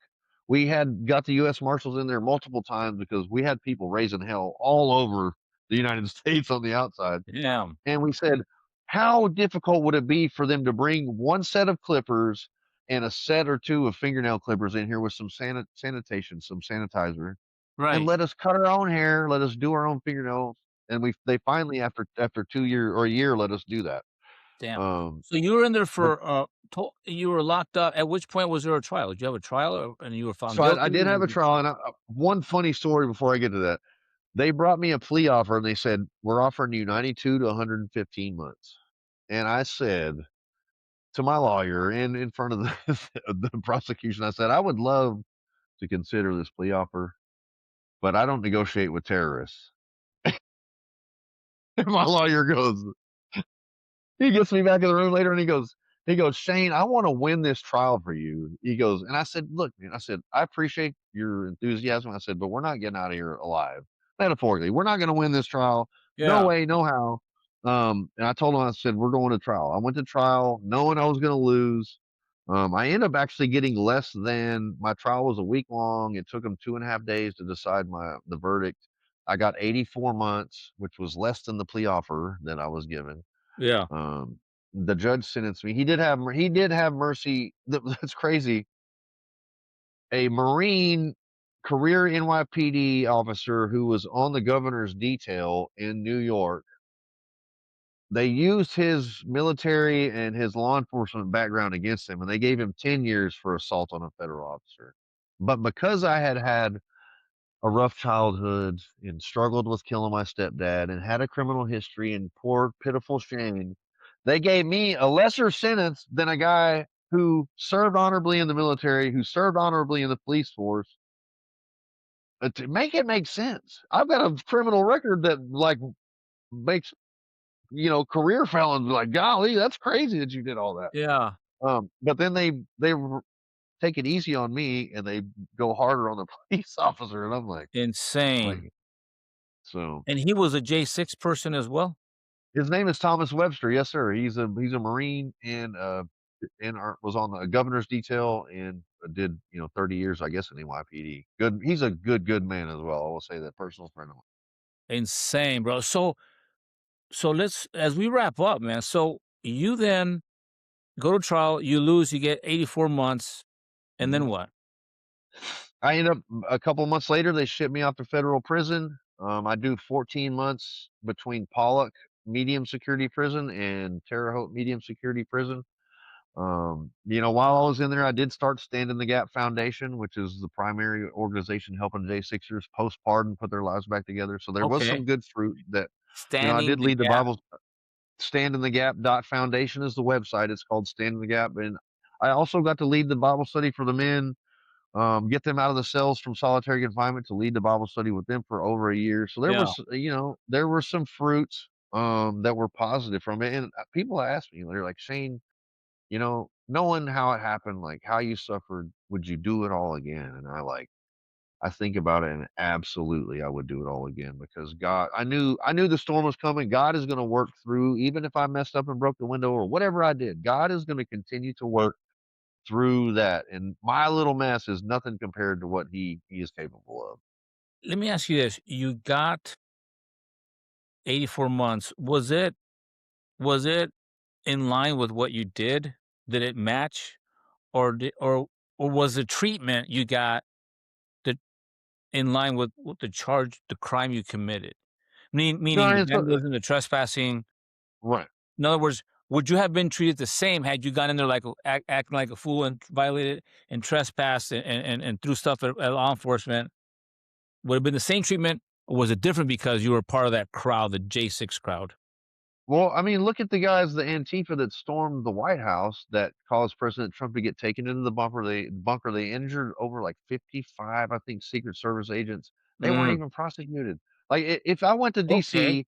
we had got the US Marshals in there multiple times because we had people raising hell all over the United States on the outside." Yeah. And we said, "How difficult would it be for them to bring 1 set of clippers and a set or 2 of fingernail clippers in here with some sanitation, some sanitizer, and Right. let us cut our own hair, let us do our own fingernails." And they finally, after 2 year or a year, let us do that. Damn. Um, So you were in there but for, you were locked up. At which point was there a trial? Did you have a trial, and you were found so I guilty? did have a trial, and one funny story before I get to that. They brought me a plea offer, and they said, "We're offering you 92 to 115 months." And I said to my lawyer and in front of the prosecution, I said, "I would love to consider this plea offer, but I don't negotiate with terrorists." And my lawyer goes, he gets me back in the room later and he goes, "Shane, I want to win this trial for you." He goes, and I said, "Look, man," I said, "I appreciate your enthusiasm." I said, "But we're not getting out of here alive. Metaphorically, we're not going to win this trial. No Yeah. way, no how." And I told him, I said, "We're going to trial." I went to trial knowing I was going to lose. I ended up actually getting less than my trial was a week long. It took them 2.5 days to decide the verdict. I got 84 months, which was less than the plea offer that I was given. Yeah. um, the judge sentenced me. He did have mercy. That's crazy. A Marine career NYPD officer who was on the governor's detail in New York, they used his military and his law enforcement background against him, and they gave him 10 years for assault on a federal officer. But because I had had a rough childhood and struggled with killing my stepdad and had a criminal history and poor, pitiful Shane, they gave me a lesser sentence than a guy who served honorably in the military, who served honorably in the police force. To make it make sense, I've got a criminal record that like makes career felons like, golly, that's crazy that you did all that. Yeah. But then they take it easy on me and they go harder on the police officer, and I'm like Insane. so. And he was a J6 person as well? His name is Thomas Webster. Yes, sir. He's a Marine and was on the governor's detail and did 30 years, I guess, in NYPD. Good. He's a good man as well. I will say that, personal friend of mine. Insane, bro. So let's, as we wrap up, man, so you then go to trial, you lose, you get 84 months, and Mhm. then what? I end up a couple months later. They ship me off to federal prison. I do 14 months between Pollock medium security prison and Terre Haute medium security prison. While I was in there, I did start Stand in the Gap Foundation, which is the primary organization helping J6ers post-pardon put their lives back together. So there was Okay. some good fruit that, I Standing did the lead the gap. Bible. Stand in the Gap Foundation is the website. It's called Stand in the Gap. And I also got to lead the Bible study for the men, get them out of the cells from solitary confinement to lead the Bible study with them for over a year. So there Yeah. was, there were some fruits that were positive from it. And people ask me, they're like, "Shane, knowing how it happened, like how you suffered, would you do it all again?" And I think about it, and absolutely I would do it all again because God, I knew the storm was coming. God is going to work through, even if I messed up and broke the window or whatever I did, God is going to continue to work through that. And my little mess is nothing compared to what he is capable of. Let me ask you this. You got 84 months. Was it in line with what you did? Did it match? Or was the treatment you got the in line with the charge, the crime you committed? No, Meaning the and so vandalism, the trespassing. right. In other words, would you have been treated the same had you gone in there like acting like a fool and violated and trespassed and threw stuff at law enforcement? Would it have been the same treatment, or was it different because you were part of that crowd, the J6 crowd? Well, I mean, look at the guys, the Antifa that stormed the White House that caused President Trump to get taken into the bunker. They injured over like 55, I think, Secret Service agents. They weren't Mm, even prosecuted. Like if I went to okay. DC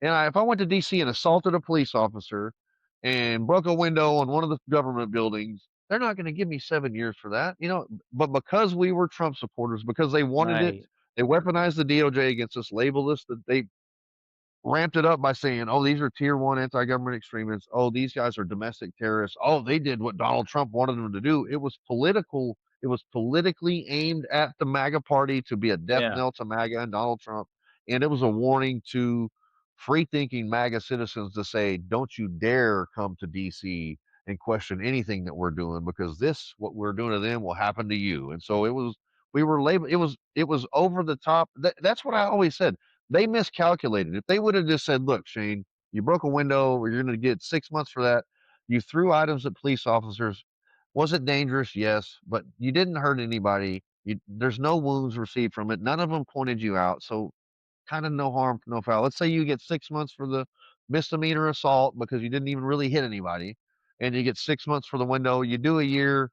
if I went to DC and assaulted a police officer and broke a window on one of the government buildings, they're not going to give me 7 years for that, you know. But because we were Trump supporters, because they wanted it, Right. they weaponized the DOJ against us, labeled us that they ramped it up by saying, "Oh, these are tier 1 anti-government extremists. Oh, these guys are domestic terrorists. Oh, they did what Donald Trump wanted them to do." It was political. It was politically aimed at the MAGA party to be a death Yeah. knell to MAGA and Donald Trump, and it was a warning to free-thinking MAGA citizens to say, "Don't you dare come to DC and question anything that we're doing because this what we're doing to them will happen to you." And so it was we were labeled it was over the top. That's what I always said. They miscalculated. If they would have just said, "Look, Shane, you broke a window, or you're going to get 6 months for that. You threw items at police officers. Was it dangerous? Yes, but you didn't hurt anybody. There's no wounds received from it. None of them pointed you out. So kind of no harm, no foul. Let's say you get 6 months for the misdemeanor assault because you didn't even really hit anybody, and you get 6 months for the window. You do a year,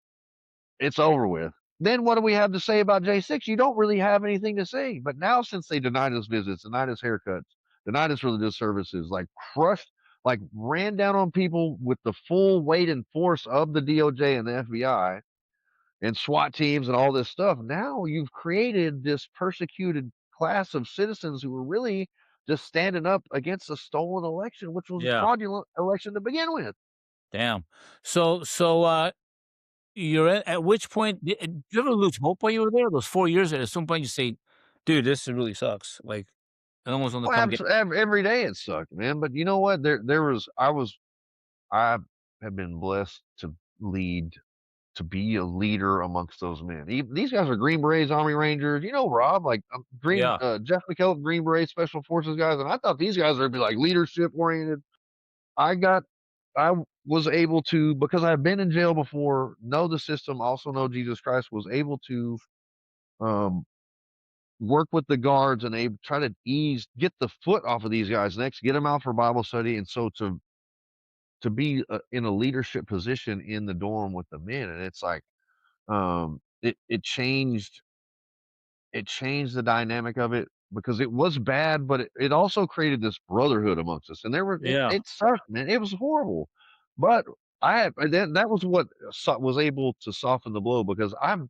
it's over with. Then what do we have to say about J6? You don't really have anything to say. But now, since they denied us visits, denied us haircuts, denied us religious services, like crushed, like ran down on people with the full weight and force of the DOJ and the FBI and SWAT teams and all this stuff, now you've created this persecuted class of citizens who were really just standing up against a stolen election, which was a Yeah. fraudulent election to begin with. Damn. So, you're at which point did you ever lose hope while you were there? Those 4 years, at some point you say, "Dude, this really sucks." Like, no one's gonna Well, come get every day it sucked, man. But you know what? I have been blessed to lead, to be a leader amongst those men. These guys are Green Berets, Army Rangers. You know, Rob, like Yeah, Jeff McKellum, Green Beret Special Forces guys, and I thought these guys would be like leadership oriented. I got, I was able to, because I've been in jail before, know the system, also know Jesus Christ, was able to um, work with the guards and they try to get the foot off of these guys next, get them out for Bible study, and so to be in a leadership position in the dorm with the men, and it's like it changed the dynamic of it because it was bad, but it also created this brotherhood amongst us, and yeah, it sucked, man. It was horrible, but that was what was able to soften the blow because I've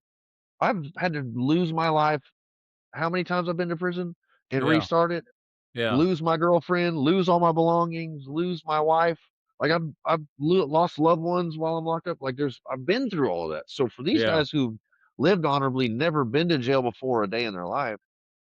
had to lose my life. How many times I've been to prison and yeah, restart it, yeah, lose my girlfriend, lose all my belongings, lose my wife. Like lost loved ones while I'm locked up. Like I've been through all of that. So for these yeah. guys who lived honorably, never been to jail before a day in their life,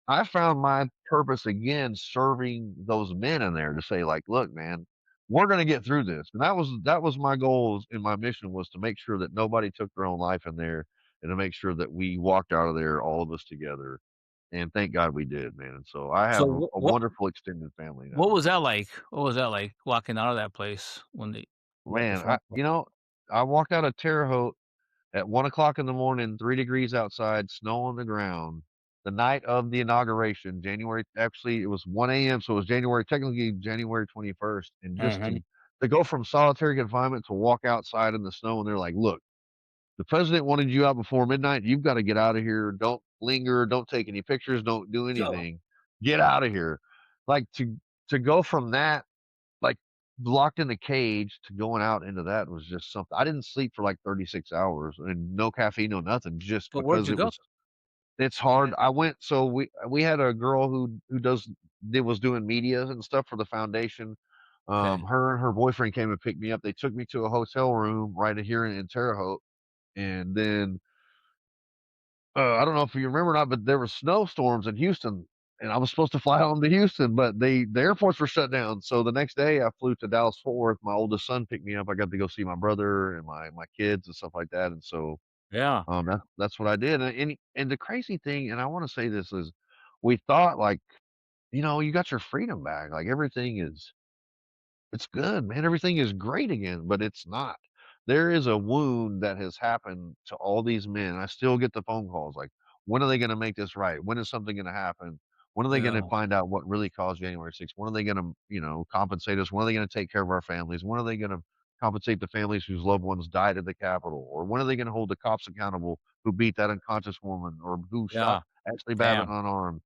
I found my purpose again serving those men in there to say, like, look, man, we're gonna get through this. And that was my goals and my mission was to make sure that nobody took their own life in there and to make sure that we walked out of there, all of us together. And thank God we did, man. And so I So have what a what wonderful extended family what now. was that like? What was that like walking out of that place when they got the Man, phone call? I walked out of Terre Haute at 1 o'clock in the morning, 3 degrees outside, snow on the ground, the night of the inauguration, January, actually, it was 1 AM, so it was technically January 21st, and just Mhm. to go from solitary confinement to walk outside in the snow, and they're like, "Look, the president wanted you out before midnight. You've gotta get out of here. Don't linger. Don't take any pictures. Don't do So anything. Get out of here." Like, to go from that, like, locked in a cage to going out into that was just something. I didn't sleep for, like, 36 hours and no caffeine, no nothing, just so where'd because you go? it's hard. I went so we had a girl who was doing media and stuff for the foundation. Okay. Her and her boyfriend came and picked me up. They took me to a hotel room right here in Terre Haute, and then I don't know if you remember or not, but there were snowstorms in Houston, and I was supposed to fly home to Houston, but the airports were shut down. So the next day, I flew to Dallas Fort Worth. My oldest son picked me up. I got to go see my brother and my kids and stuff like that. And so Yeah. that's what I did. And the crazy thing, and I want to say this is, we thought like, you got your freedom back, like everything is it's good, man. Everything is great again, but it's not. There is a wound that has happened to all these men. I still get the phone calls like, when are they going to make this right? When is something going to happen? When are they gonna Yeah. find out what really caused January 6th? When are they gonna, compensate us? When are they gonna take care of our families? When are they gonna compensate the families whose loved ones died at the Capitol? Or when are they gonna hold the cops accountable who beat that unconscious woman or who shot Yeah. Ashley Babbitt Damn. unarmed?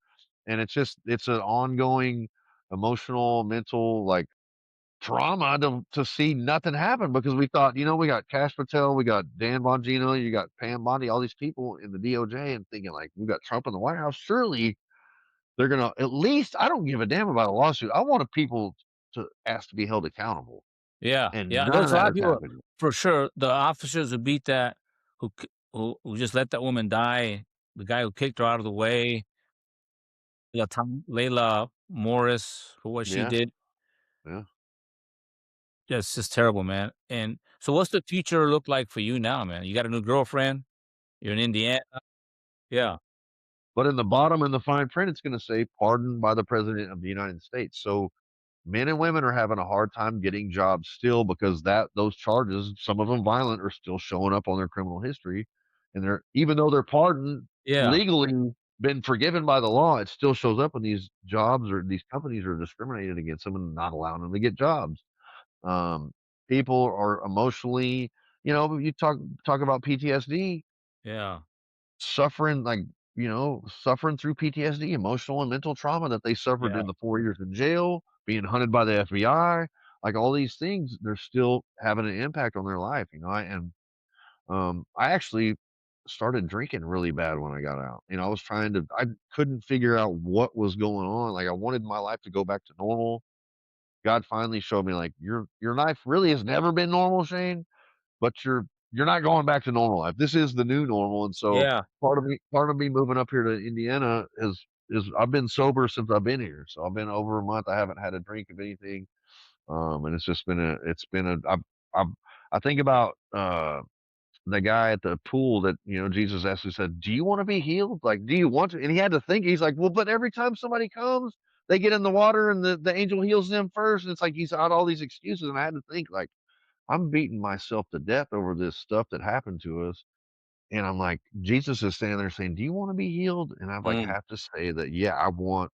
And it's an ongoing emotional, mental, like, trauma to see nothing happen because we thought, we got Cash Patel, we got Dan Bongino, you got Pam Bondi, all these people in the DOJ and thinking like, we got Trump in the White House. Surely they're gonna at least I don't give a damn about a lawsuit. I want people to ask to be held accountable, Yeah. and Yeah. none of There's a that lot of is people happening. for sure. The officers who beat that, who just let that woman die, the guy who kicked her out of the way, Layla Morris for what she Yeah, did. yeah. Yeah, it's just terrible, man. And so what's the future look like for you now, man? You got a new girlfriend? You're in Indiana? Yeah. But in the bottom in the fine print, it's gonna say pardoned by the President of the United States. So men and women are having a hard time getting jobs still because those charges, some of them violent, are still showing up on their criminal history. And they're even though they're pardoned Yeah. legally, been forgiven by the law, it still shows up when these jobs or these companies are discriminated against them and not allowing them to get jobs. Um, People are emotionally, you talk about PTSD, Yeah. suffering like, suffering through PTSD, emotional and mental trauma that they suffered Yeah. in the 4 years in jail, being hunted by the FBI, like all these things, they're still having an impact on their life, I actually started drinking really bad when I got out. I couldn't figure out what was going on. Like I wanted my life to go back to normal. God finally showed me like your life really has never been normal, Shane, but you're not going back to normal life. This is the new normal, and so Yeah. part of me moving up here to Indiana is I've been sober since I've been here. So I've been over a month. I haven't had a drink of anything, and I've, I think about the guy at the pool that Jesus asked, who said, "Do you want to be healed? Like, do you want to?" And he had to think. He's like, "Well, but every time somebody comes, they get in the water, and the angel heals them first." And it's like he's had all these excuses, and I had to think like I'm beating myself to death over this stuff that happened to us. And I'm like, Jesus is standing there saying, "Do you want to be healed?" And I like Mm. have to say that, yeah, I want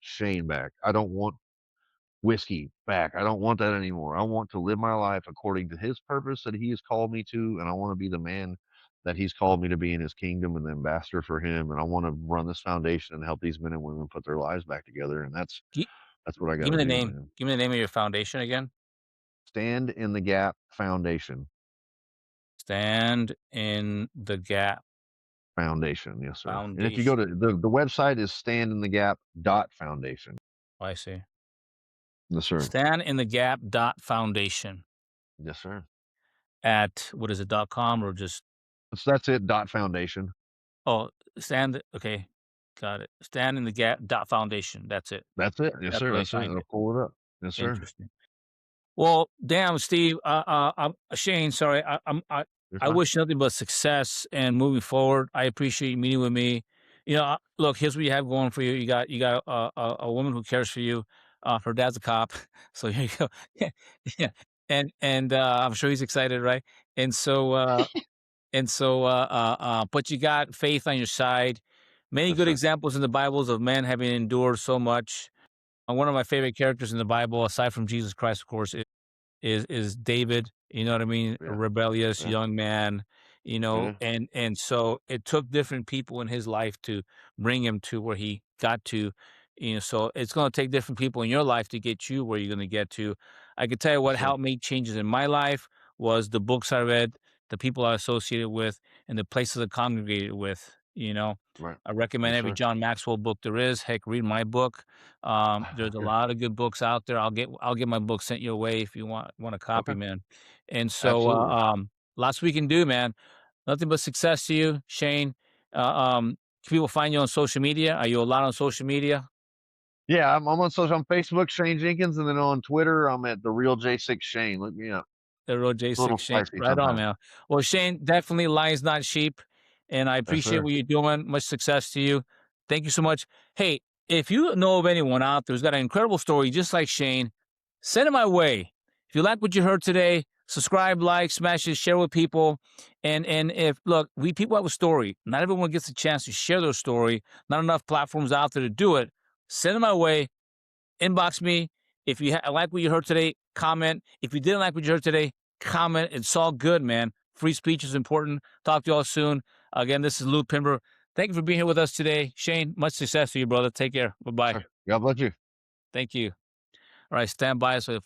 Shane back. I don't want whiskey back. I don't want that anymore. I want to live my life according to his purpose that he has called me to, and I want to be the man that he's called me to be in his kingdom and the ambassador for him. And I want to run this foundation and help these men and women put their lives back together. And Gi that's what I got Give me to the do, name. man. Give me the name of your foundation again. Stand in the Gap Foundation. Stand in the Gap Foundation, yes, sir. And if you go Foundation. to the website is standinthegap.foundation. I see. Yes, sir. Stand in the Gap dot foundation Yes, sir. at what is it, .com or just That's it, dot foundation. oh, okay, got it. Stand in the Gap dot foundation, that's it. That's it. Yes, That's sir. where they That's it. find It'll it. pull it up. Yes, sir. Interesting. Well, damn, Steve, Shane, sorry, You're I fine. wish nothing but success and moving forward. I appreciate you meeting with me. Look, here's what you have going for you. You got a woman who cares for you. Her dad's a cop, so here you go. Yeah, yeah, and I'm sure he's excited, right? And so but you got faith on your side. Many Yes, good sir. examples in the Bibles of men having endured so much. One of my favorite characters in the Bible, aside from Jesus Christ, of course, is David, you know what I mean? A Yeah. rebellious Yeah. young man, Yeah. and so it took different people in his life to bring him to where he got to, so it's gonna take different people in your life to get you where you're gonna get to. I could tell you Yes, what sir. helped make changes in my life was the books I read, the people I associated with, and the places I congregated with, Right. I recommend Yes, every sir. John Maxwell book there is. Heck, read my book. There's a Okay. lot of good books out there. I'll get my book sent your way if you want a copy, Okay. man. And so, Absolutely. lots we can do, man. Nothing but success to you, Shane. Uh, can people find you on social media? Are you a lot on social media? Yeah, I'm on social. On Facebook, Shane Jenkins, and then on Twitter, I'm at the real J6 Shane. Look me up. The road It's a little J6 Shane. spicy Right on, sometimes. man. Well, Shane, definitely lions, not sheep. And I Yes, appreciate sir. what you're doing. Much success to you. Thank you so much. Hey, if you know of anyone out there who's got an incredible story just like Shane, send it my way. If you like what you heard today, subscribe, like, smash it, share with people. And if look, we people have a story. Not everyone gets a chance to share their story. Not enough platforms out there to do it. Send it my way. Inbox me. If you like what you heard today, comment. If you didn't like what you heard today, comment. It's all good, man. Free speech is important. Talk to y'all soon. Again, this is Lou Pimber. Thank you for being here with us today. Shane, much success to you, brother. Take care. Bye-bye. God bless you. Thank you. All right, stand by. So